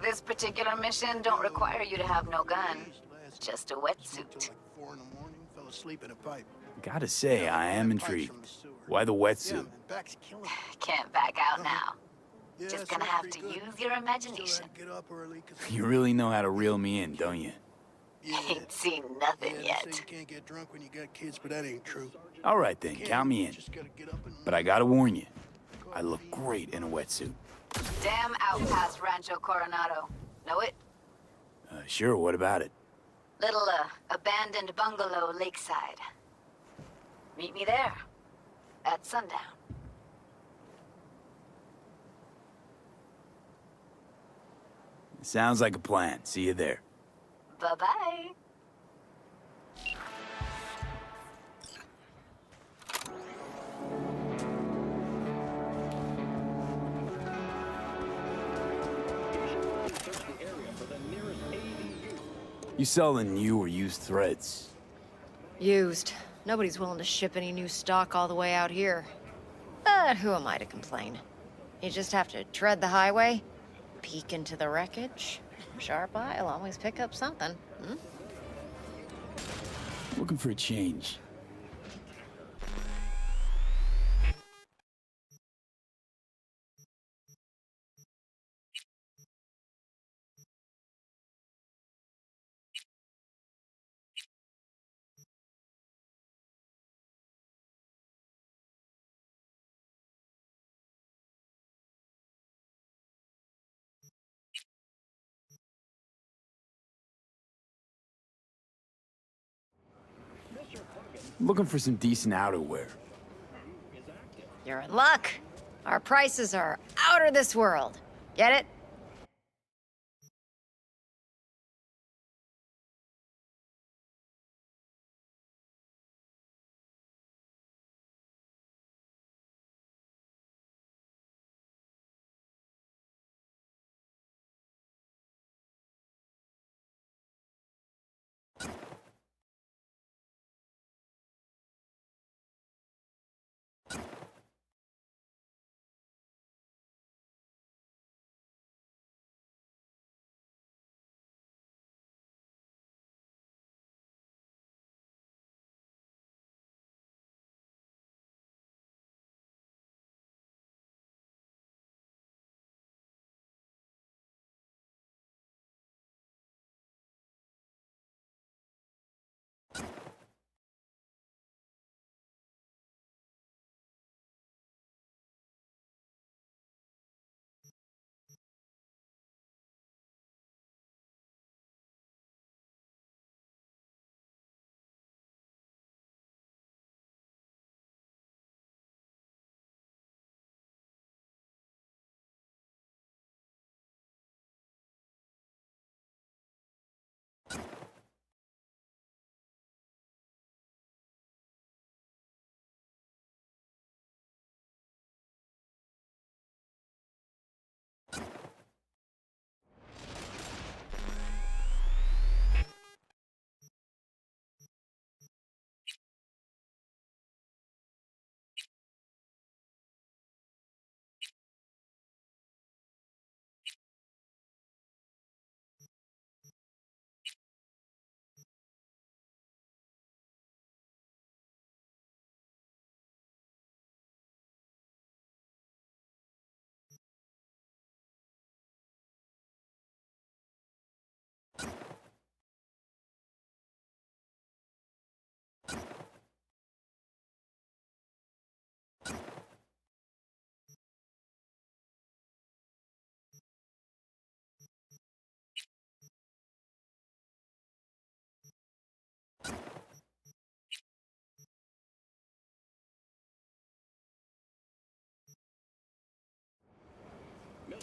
this particular mission don't require you to have no gun. Just a wetsuit. Fell asleep in a pipe. Gotta say, I am intrigued. Why the wetsuit? Can't back out now. Just gonna have to use your imagination. You really know how to reel me in, don't you? Ain't seen nothing yet. You can't get drunk when you got kids, but that ain't true. All right then, count me in. But I gotta warn you, I look great in a wetsuit. Damn out past Rancho Coronado. Know it? Sure, what about it? Little, abandoned bungalow lakeside. Meet me there. At sundown. Sounds like a plan. See you there. Bye-bye. You selling new or used threads? Used. Nobody's willing to ship any new stock all the way out here. But who am I to complain? You just have to tread the highway, peek into the wreckage. Sharp eye will always pick up something, hmm? Looking for a change. Looking for some decent outerwear. You're in luck. Our prices are out of this world. Get it?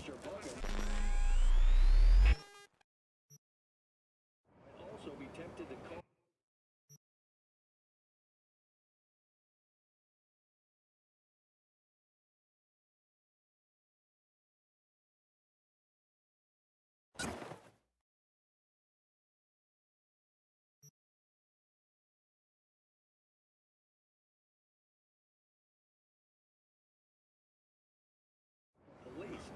Also be tempted to call. Police.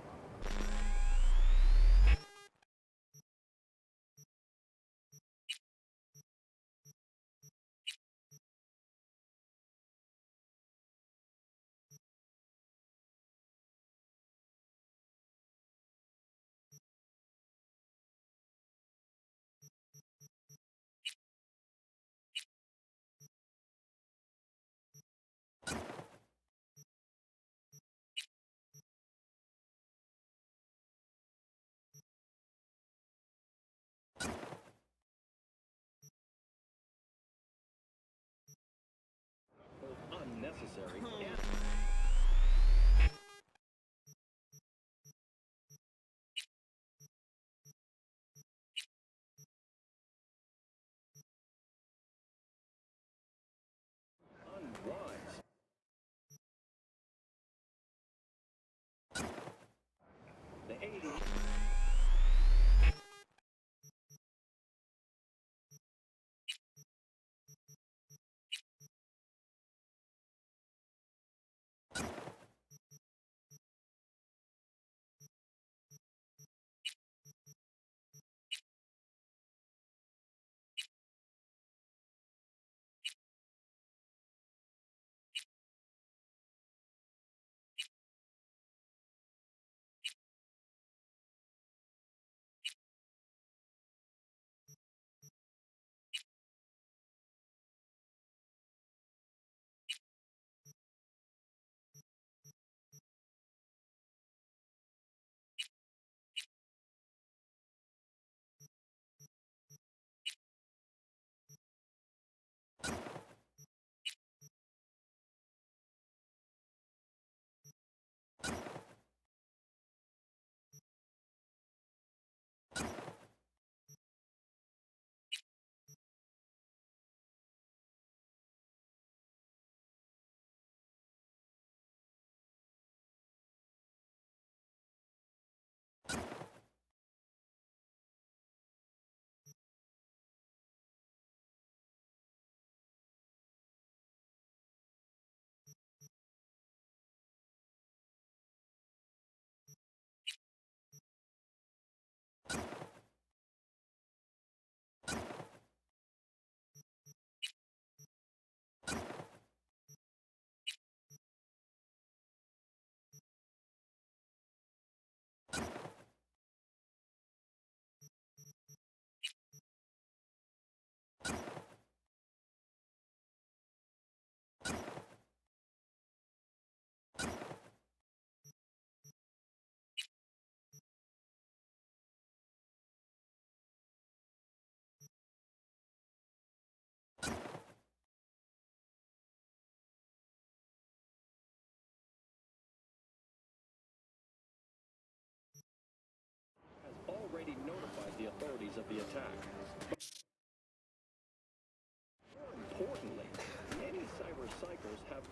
Both unnecessary and unwise. The 80. Has already notified the authorities of the attack. More importantly, many cyber psychos have.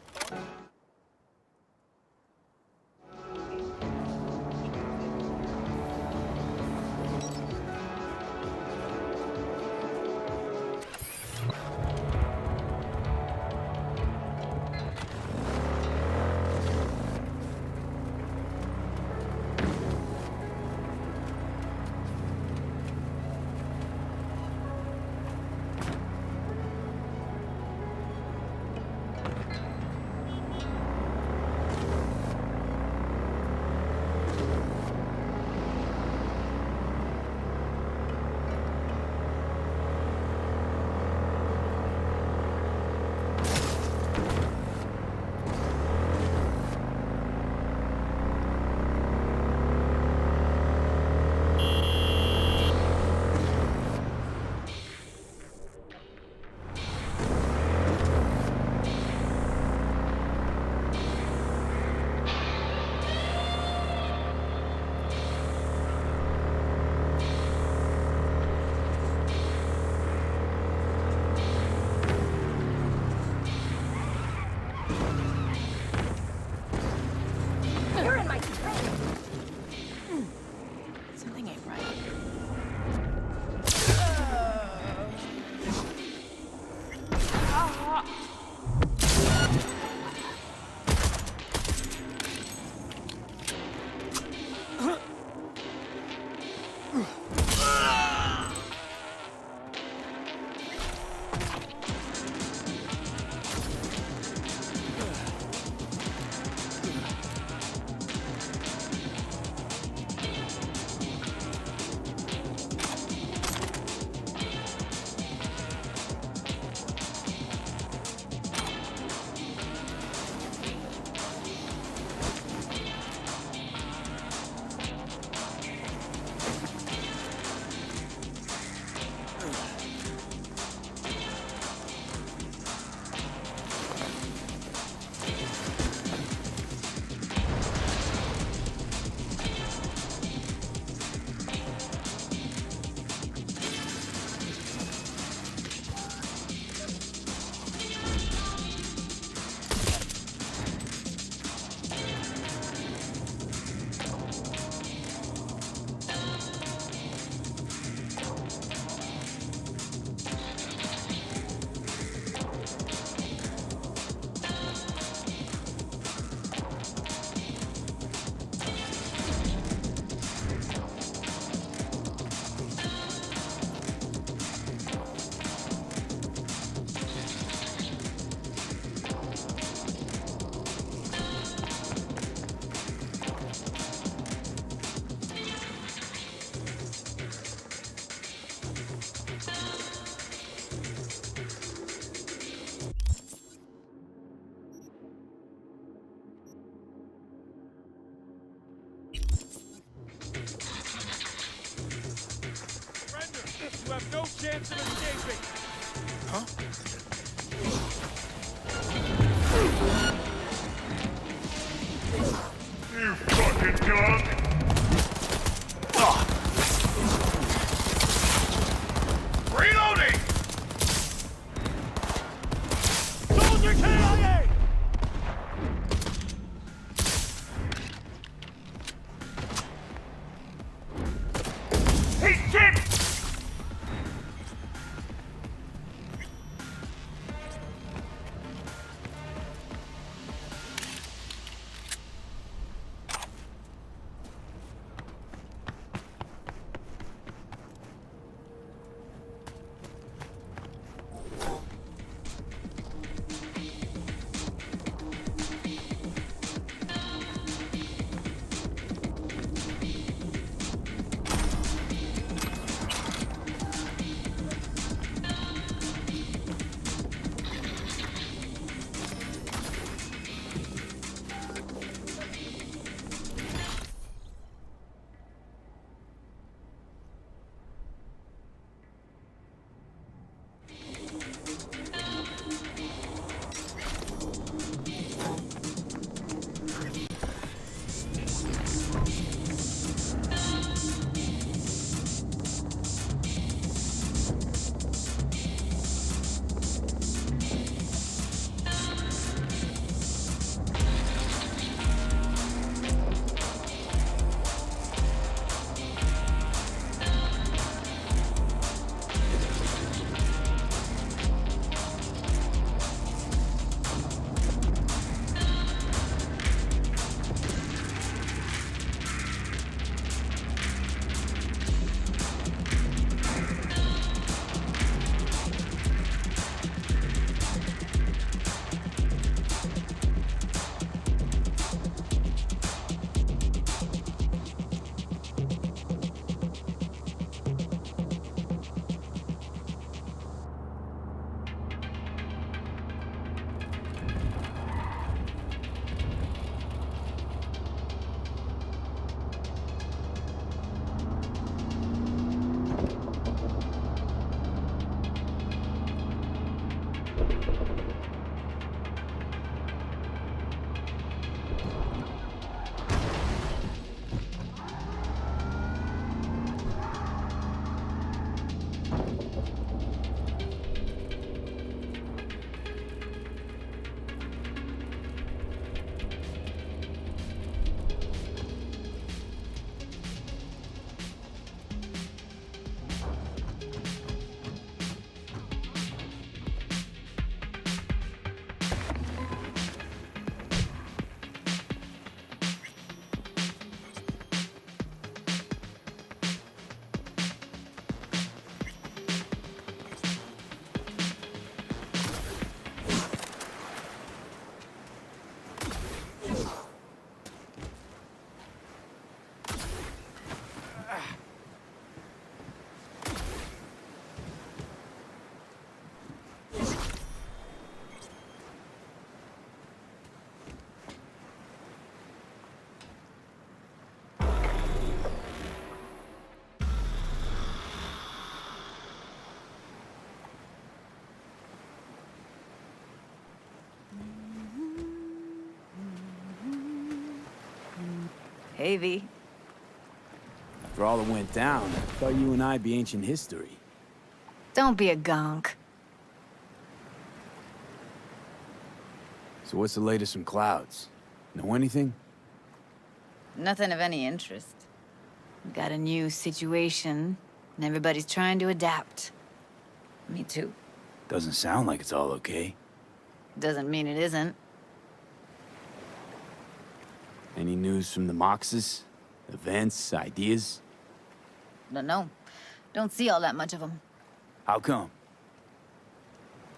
You have no chance of escaping. Huh? You fucking dog! Reloading! Soldier KIA! He's hit! Hey, V. After all that went down, I thought you and I'd be ancient history. Don't be a gonk. So what's the latest from Clouds? Know anything? Nothing of any interest. We got a new situation, and everybody's trying to adapt. Me too. Doesn't sound like it's all okay. Doesn't mean it isn't. Any news from the Moxes? Events, ideas? No. Don't see all that much of them. How come?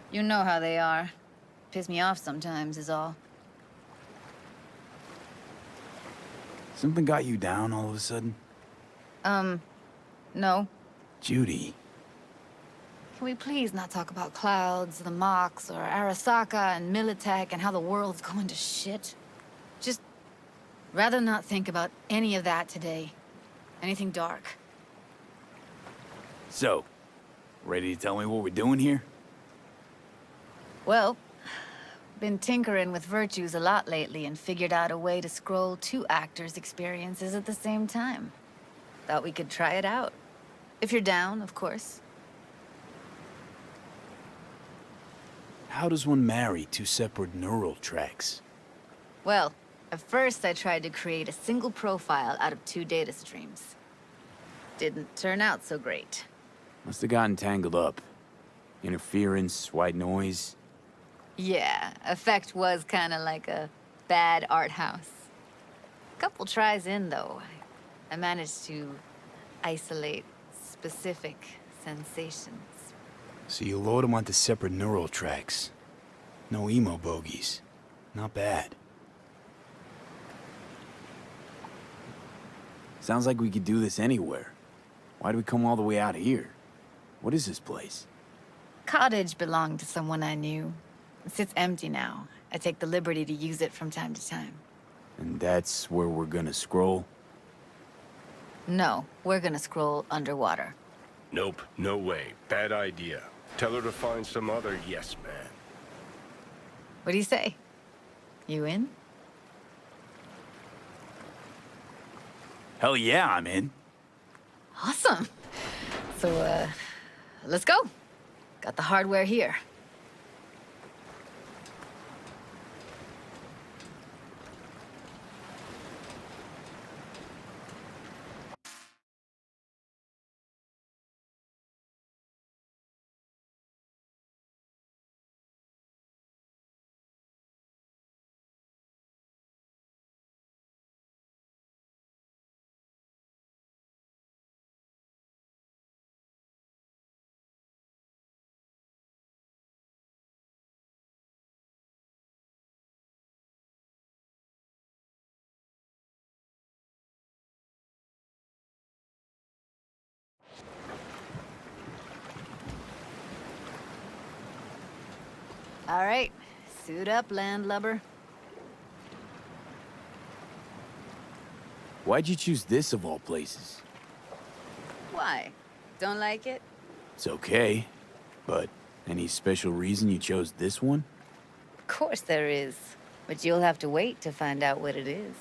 You know how they are. Piss me off sometimes is all. Something got you down all of a sudden? No. Judy. Can we please not talk about Clouds, the Mox, or Arasaka and Militech and how the world's going to shit? Just rather not think about any of that today. Anything dark. So, Ready to tell me what we're doing here? Well, been tinkering with virtues a lot lately and figured out a way to scroll 2 actors' experiences at the same time. Thought we could try it out. If you're down, of course. How does one marry 2 separate neural tracks? Well, at first I tried to create a single profile out of 2 data streams. Didn't turn out so great. Must have gotten tangled up. Interference, white noise. Yeah, effect was kind of like a bad art house. Couple tries in, though, I managed to isolate specific sensations. So you load them onto separate neural tracks. No emo bogeys. Not bad. Sounds like we could do this anywhere. Why'd we come all the way out here? What is this place? Cottage belonged to someone I knew. It sits empty now. I take the liberty to use it from time to time. And that's where we're gonna scroll? No, we're gonna scroll underwater. Nope, no way. Bad idea. Tell her to find some other yes man. What do you say? You in? Hell yeah, I'm in. Awesome. So, let's go. Got the hardware here. All right, suit up, landlubber. Why'd you choose this of all places? Why? Don't like it? It's okay, but any special reason you chose this one? Of course there is, but you'll have to wait to find out what it is.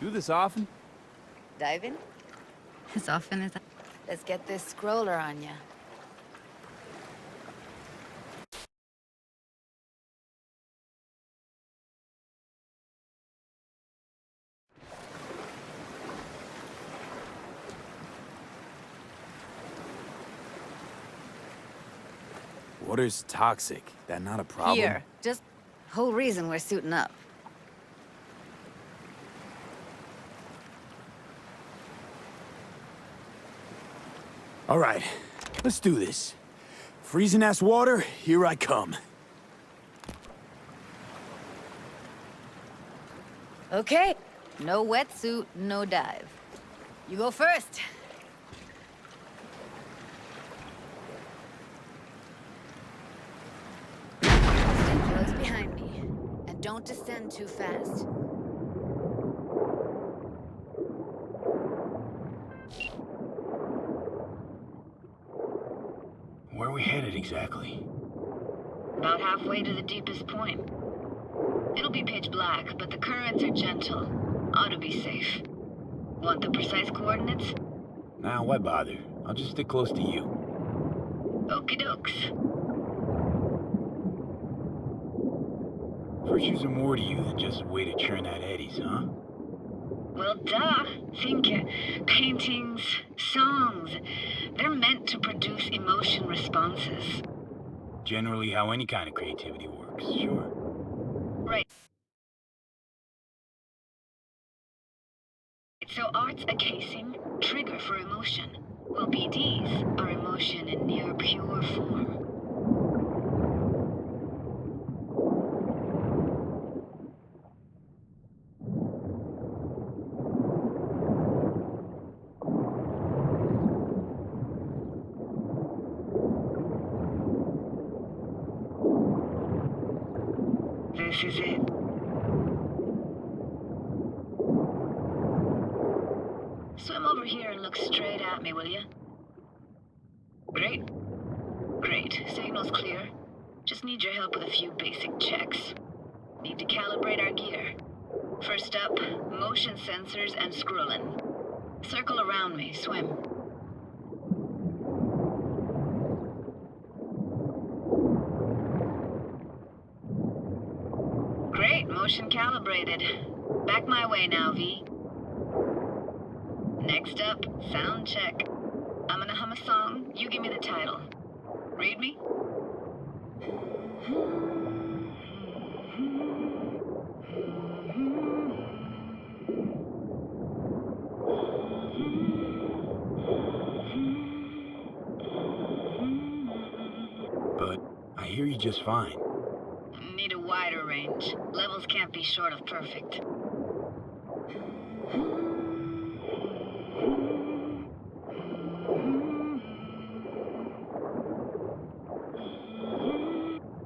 Do this often? Dive in? As often as I... Let's get this scroller on ya. Water's toxic. That not a problem? Here, just whole reason we're suiting up. All right, let's do this. Freezing-ass water, here I come. Okay, no wetsuit, no dive. You go first. Stay close behind me, and don't descend too fast. Where are we headed exactly? About halfway to the deepest point. It'll be pitch black, but the currents are gentle. Ought to be safe. Want the precise coordinates? Nah, why bother? I'll just stick close to you. Okie dokes. Virtues are more to you than just a way to churn out eddies, huh? Well, duh. Think paintings, songs. They're meant to produce emotion responses. Generally how any kind of creativity works, sure. Right. So art's a casing, trigger for emotion. Well, BDs are emotion in near pure form. This is it. Swim over here and look straight at me, will you? Great. Great. Signal's clear. Just need your help with a few basic checks. Need to calibrate our gear. First up, motion sensors and scrolling. Circle around me, swim. Great, motion calibrated. Back my way now, V. Next up, sound check. I'm gonna hum a song, you give me the title. Read me? But I hear you just fine. Need a wider range. Levels can't be short of perfect.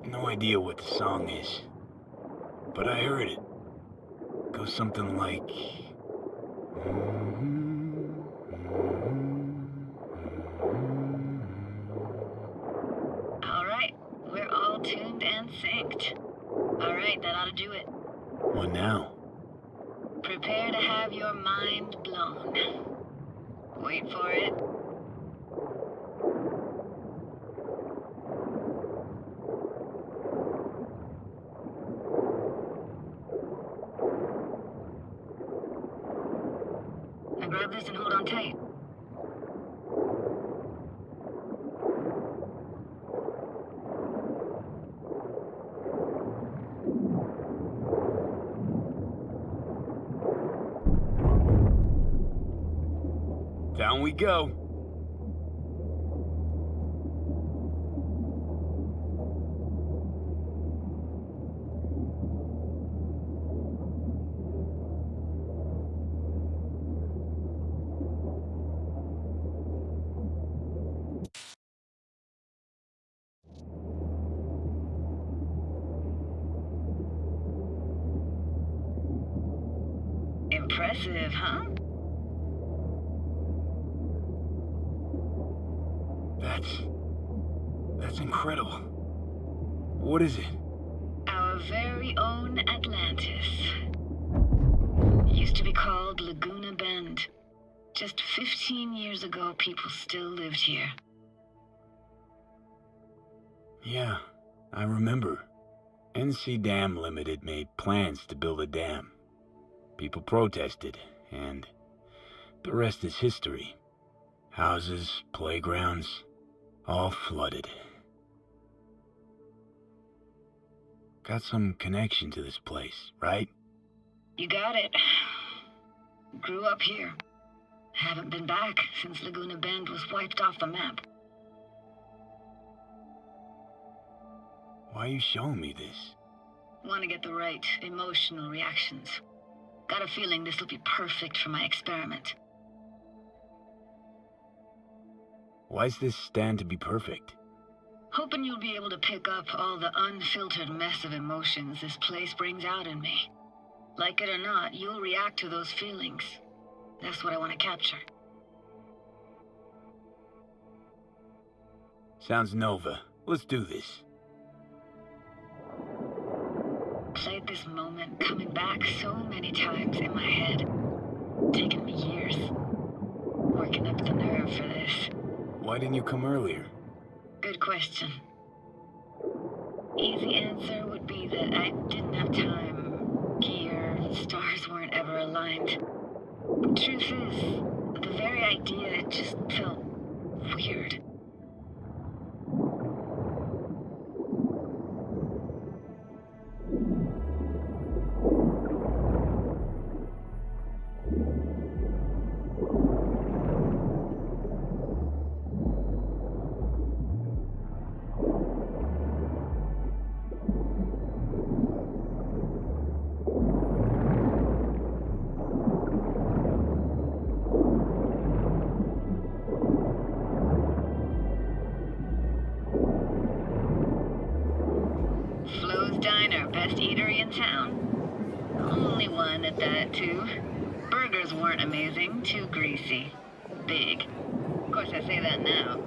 No idea what the song is, but I heard it. Goes something like... All right, we're all tuned and synced. All right, that ought to do it. What now? Prepare to have your mind blown. Wait for it. Now grab this and hold on tight. Down we go. Impressive, huh? That's incredible. What is it? Our very own Atlantis. Used to be called Laguna Bend. Just 15 years ago, people still lived here. Yeah, I remember. NC Dam Limited made plans to build a dam. People protested, and the rest is history. Houses, playgrounds, all flooded. Got some connection to this place, right? You got it. Grew up here. Haven't been back since Laguna Bend was wiped off the map. Why are you showing me this? Want to get the right emotional reactions. Got a feeling this will be perfect for my experiment. Why's this stand to be perfect? Hoping you'll be able to pick up all the unfiltered mess of emotions this place brings out in me. Like it or not, you'll react to those feelings. That's what I want to capture. Sounds Nova. Let's do this. Played this moment coming back so many times in my head. Taken me years. Working up the nerve for this. Why didn't you come earlier? Good question. Easy answer would be that I didn't have time. Gear, stars weren't ever aligned. Truth is, the very idea just felt weird. Best eatery in town. Only one at that, too. Burgers weren't amazing, too greasy. Big. Of course, I say that now.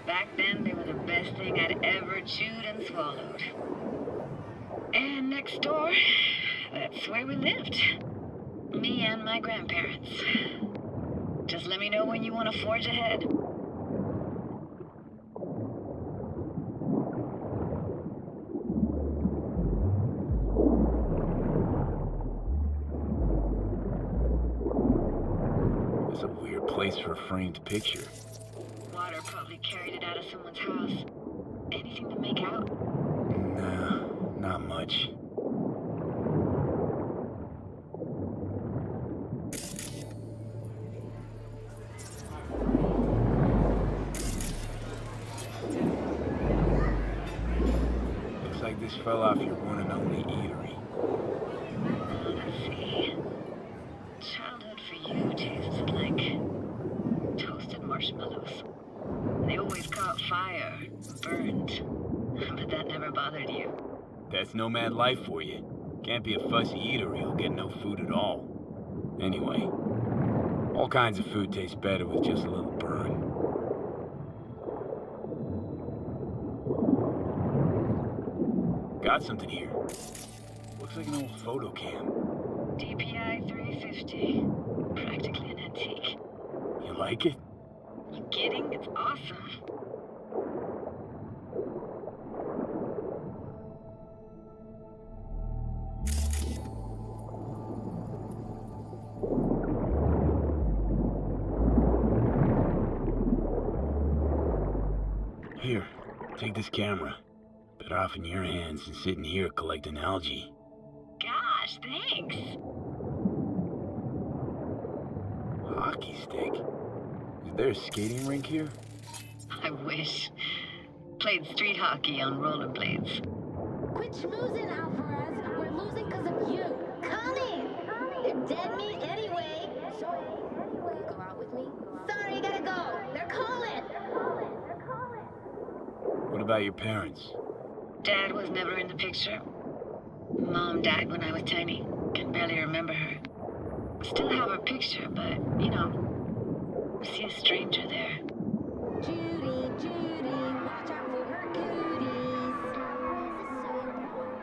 Back then, they were the best thing I'd ever chewed and swallowed. And next door, that's where we lived. Me and my grandparents. Just let me know when you want to forge ahead. It's a weird place for a framed picture. Water probably carried it out of someone's house. Anything to make out? Nah, not much. Looks like this fell off your one and only eatery. Let's see. Childhood for you tasted like toasted marshmallows. They always caught fire, burned. But that never bothered you. That's nomad life for you. Can't be a fussy eater or you'll get no food at all. Anyway, all kinds of food taste better with just a little burn. Got something here. Looks like an old photo cam. DPI 350. Practically an antique. You like it? You kidding? It's awesome. Here, take this camera. Better off in your hands than sitting here collecting algae. Gosh, thanks. Hockey stick? Is there a skating rink here? I wish. Played street hockey on rollerblades. Quit schmoozing, Alvarez. We're losing because of you. Come in. They're dead meat anyway. Go out with me? Sorry, gotta go. They're calling. What about your parents? Dad was never in the picture. Mom died when I was tiny. Can barely remember her. Still have her picture, but, you know, I see a stranger there. Judy, Judy, watch out for her cooties.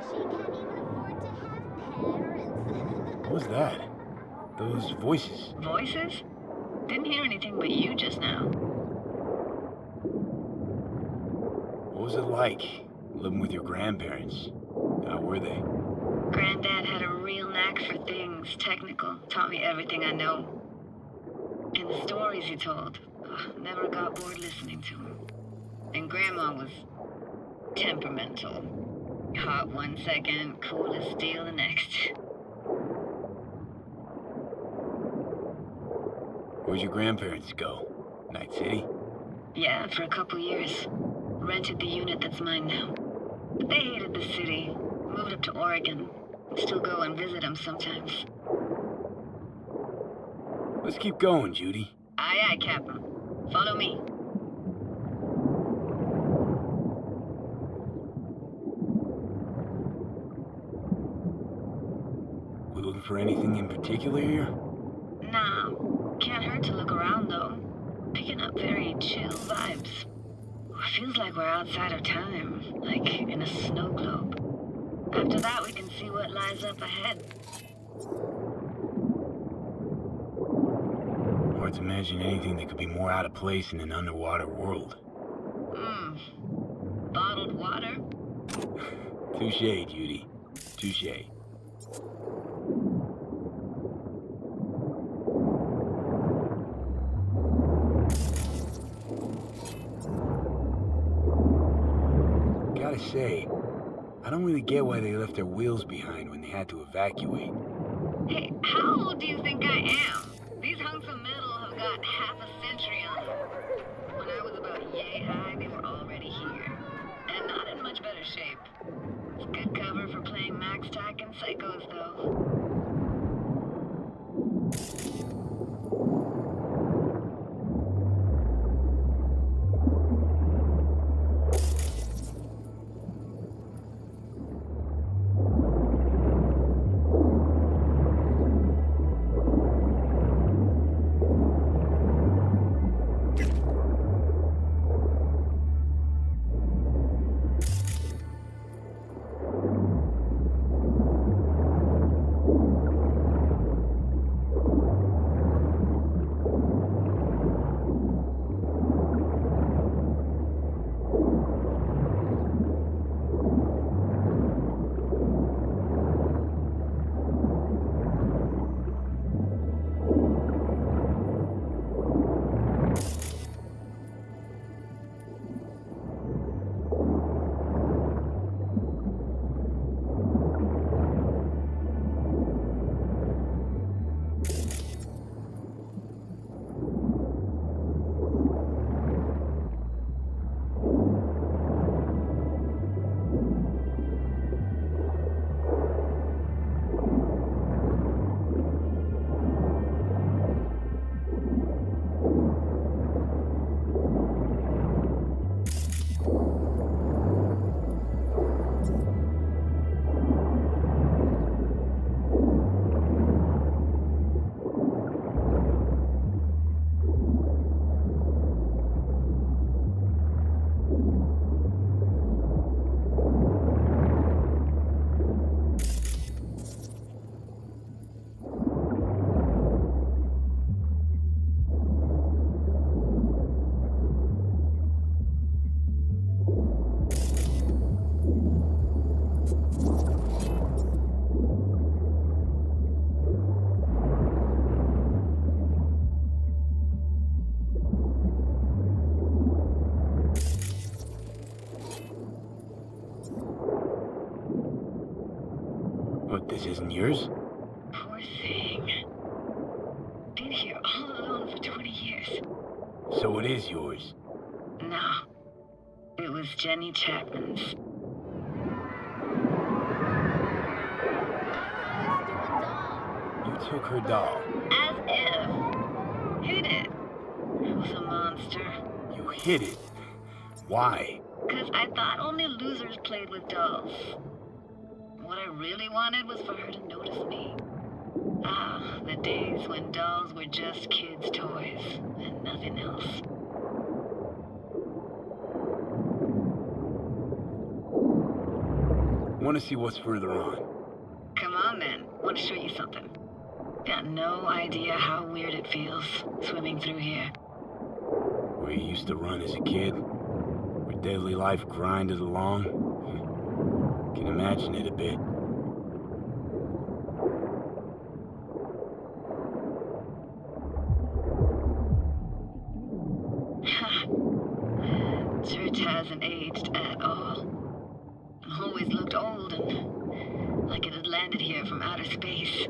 She can't even afford to have parents. What was that? Those voices. Voices? Didn't hear anything but you just now. What was it like, living with your grandparents? How were they? Granddad had a real knack for things technical. Taught me everything I know. And the stories he told, never got bored listening to him. And Grandma was temperamental. Hot one second, cool as steel the next. Where'd your grandparents go? Night City? Yeah, for a couple years. Rented the unit that's mine now. But they hated the city. Moved up to Oregon. Still go and visit them sometimes. Let's keep going, Judy. Aye, aye, Captain. Follow me. We looking for anything in particular here? Nah, can't hurt to look around though. Picking up very chill vibes. Feels like we're outside of time, like in a snow globe. After that, we can see what lies up ahead. Hard to imagine anything that could be more out of place in an underwater world. Bottled water? Touché, Judy. Touché. Gotta say, I don't really get why they left their wheels behind when they had to evacuate. Hey, how old do you think I am? These hunks of metal have got half a century on them. When I was about yay high, they were already here. And not in much better shape. It's good cover for playing Max Tack and Psychos, though. Yours? Poor thing. Been here all alone for 20 years. So it is yours. No. It was Jenny Chapman's. You took her doll. As if. Hid it. I was a monster. You hid it. Why? 'Cause I thought only losers played with dolls. What I really wanted was for her to notice me. Ah, the days when dolls were just kids' toys and nothing else. Want to see what's further on? Come on then, want to show you something. Got no idea how weird it feels swimming through here. Where you used to run as a kid? Where daily life grinded along? Can imagine it a bit. Church hasn't aged at all. Always looked old and like it had landed here from outer space.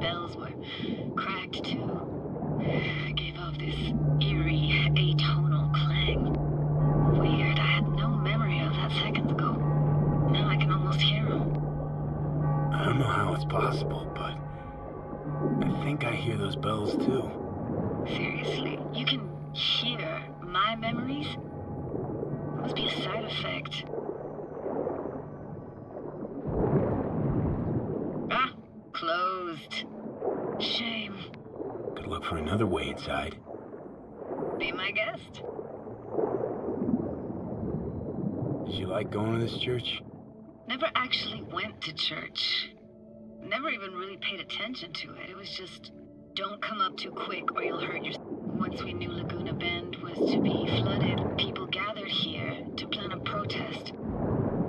Bells were cracked too. Gave off this eerie, atonal clang. Weird, I had no memory of that seconds ago. Now I can almost hear them. I don't know how it's possible, but I think I hear those bells too. Seriously, you can hear my memories? Must be a side effect. Ah, closed. Shame. Could look for another way inside. Be my guest. Did you like going to this church? Never actually went to church. Never even really paid attention to it. It was just, don't come up too quick or you'll hurt yourself. Once we knew Laguna Bend was to be flooded, people gathered here to plan a protest.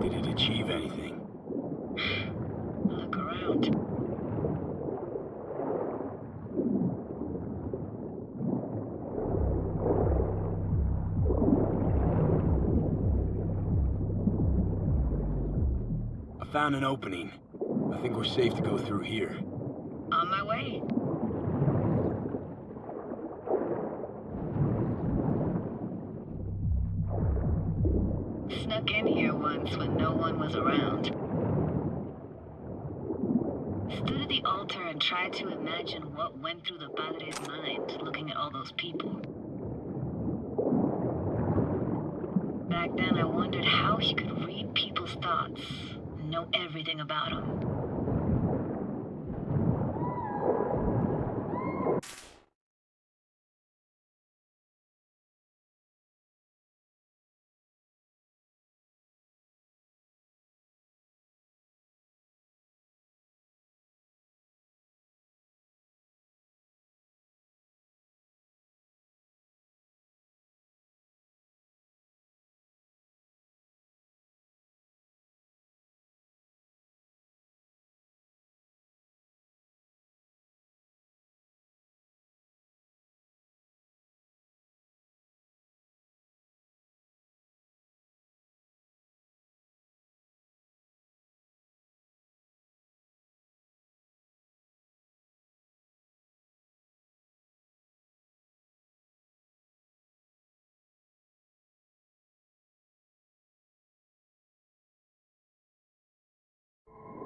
Did it achieve anything? Look around. I found an opening. I think we're safe to go through here. On my way. Snuck in here once when no one was around. Stood at the altar and tried to imagine what went through the padre's mind looking at all those people. Back then I wondered how he could read people's thoughts and know everything about them.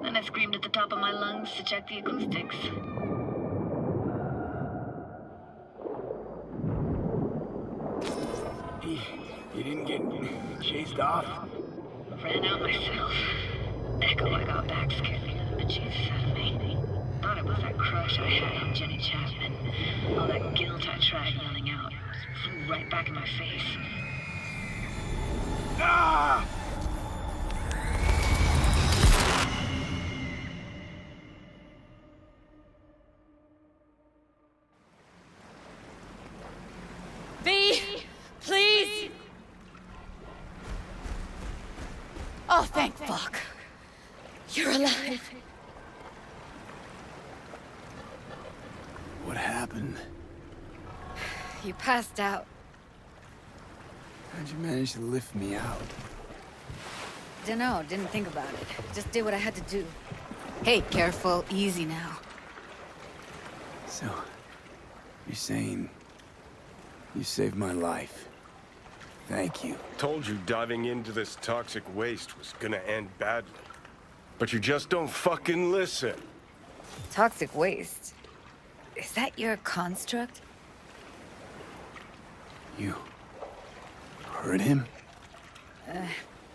Then I screamed at the top of my lungs to check the acoustics. You didn't get chased off? Ran out myself. Echo I got back scared the living bejesus out of me. Thought it was that crush I had on Jenny Chapman. All that guilt I tried yelling out flew right back in my face. Ah! V, please! Oh, thank fuck. You're alive. What happened? You passed out. How'd you manage to lift me out? Dunno, didn't think about it. Just did what I had to do. Hey, careful. Easy now. So, you're saying you saved my life. Thank you. Told you diving into this toxic waste was gonna end badly. But you just don't fucking listen. Toxic waste? Is that your construct? You heard him?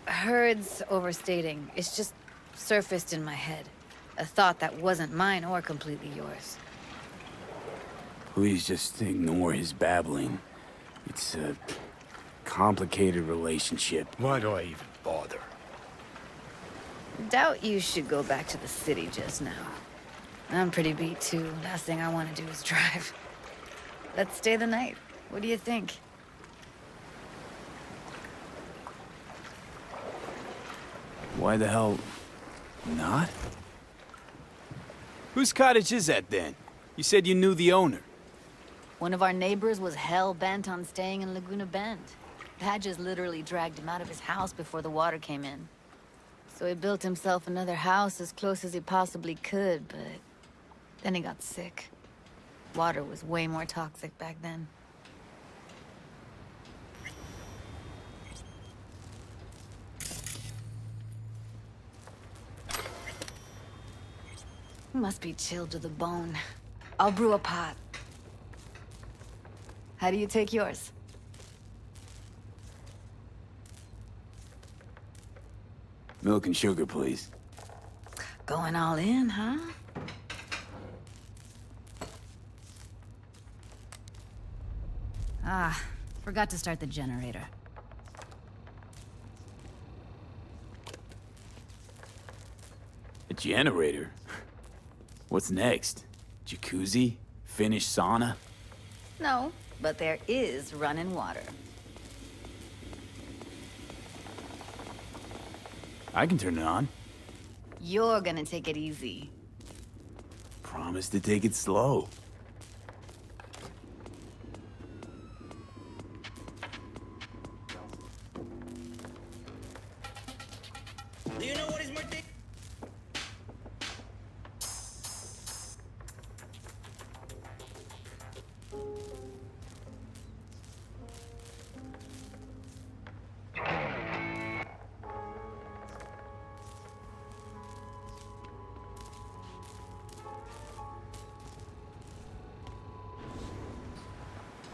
Heard's overstating. It's just surfaced in my head. A thought that wasn't mine or completely yours. Please just ignore his babbling. It's a complicated relationship. Why do I even bother? Doubt you should go back to the city just now. I'm pretty beat too. Last thing I want to do is drive. Let's stay the night. What do you think? Why the hell not? Whose cottage is that then? You said you knew the owner. One of our neighbors was hell-bent on staying in Laguna Bend. Badges literally dragged him out of his house before the water came in. So he built himself another house as close as he possibly could, but then he got sick. Water was way more toxic back then. Must be chilled to the bone. I'll brew a pot. How do you take yours? Milk and sugar, please. Going all in, huh? Ah, forgot to start the generator. A generator? What's next? Jacuzzi? Finnish sauna? No, but there is running water. I can turn it on. You're gonna take it easy. Promise to take it slow. Do you know what is more dick?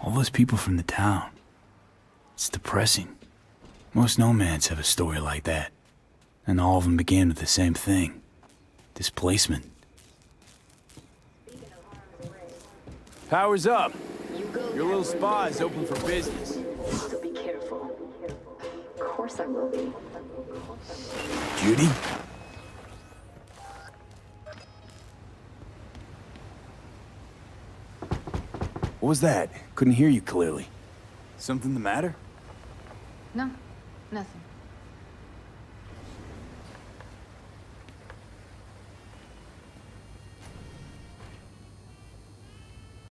All those people from the town. It's depressing. Most nomads have a story like that. And all of them began with the same thing. Displacement. Power's up. Your little spa is open for business. So be careful. Of course I will be. Judy? What was that? Couldn't hear you clearly. Something the matter? No, nothing.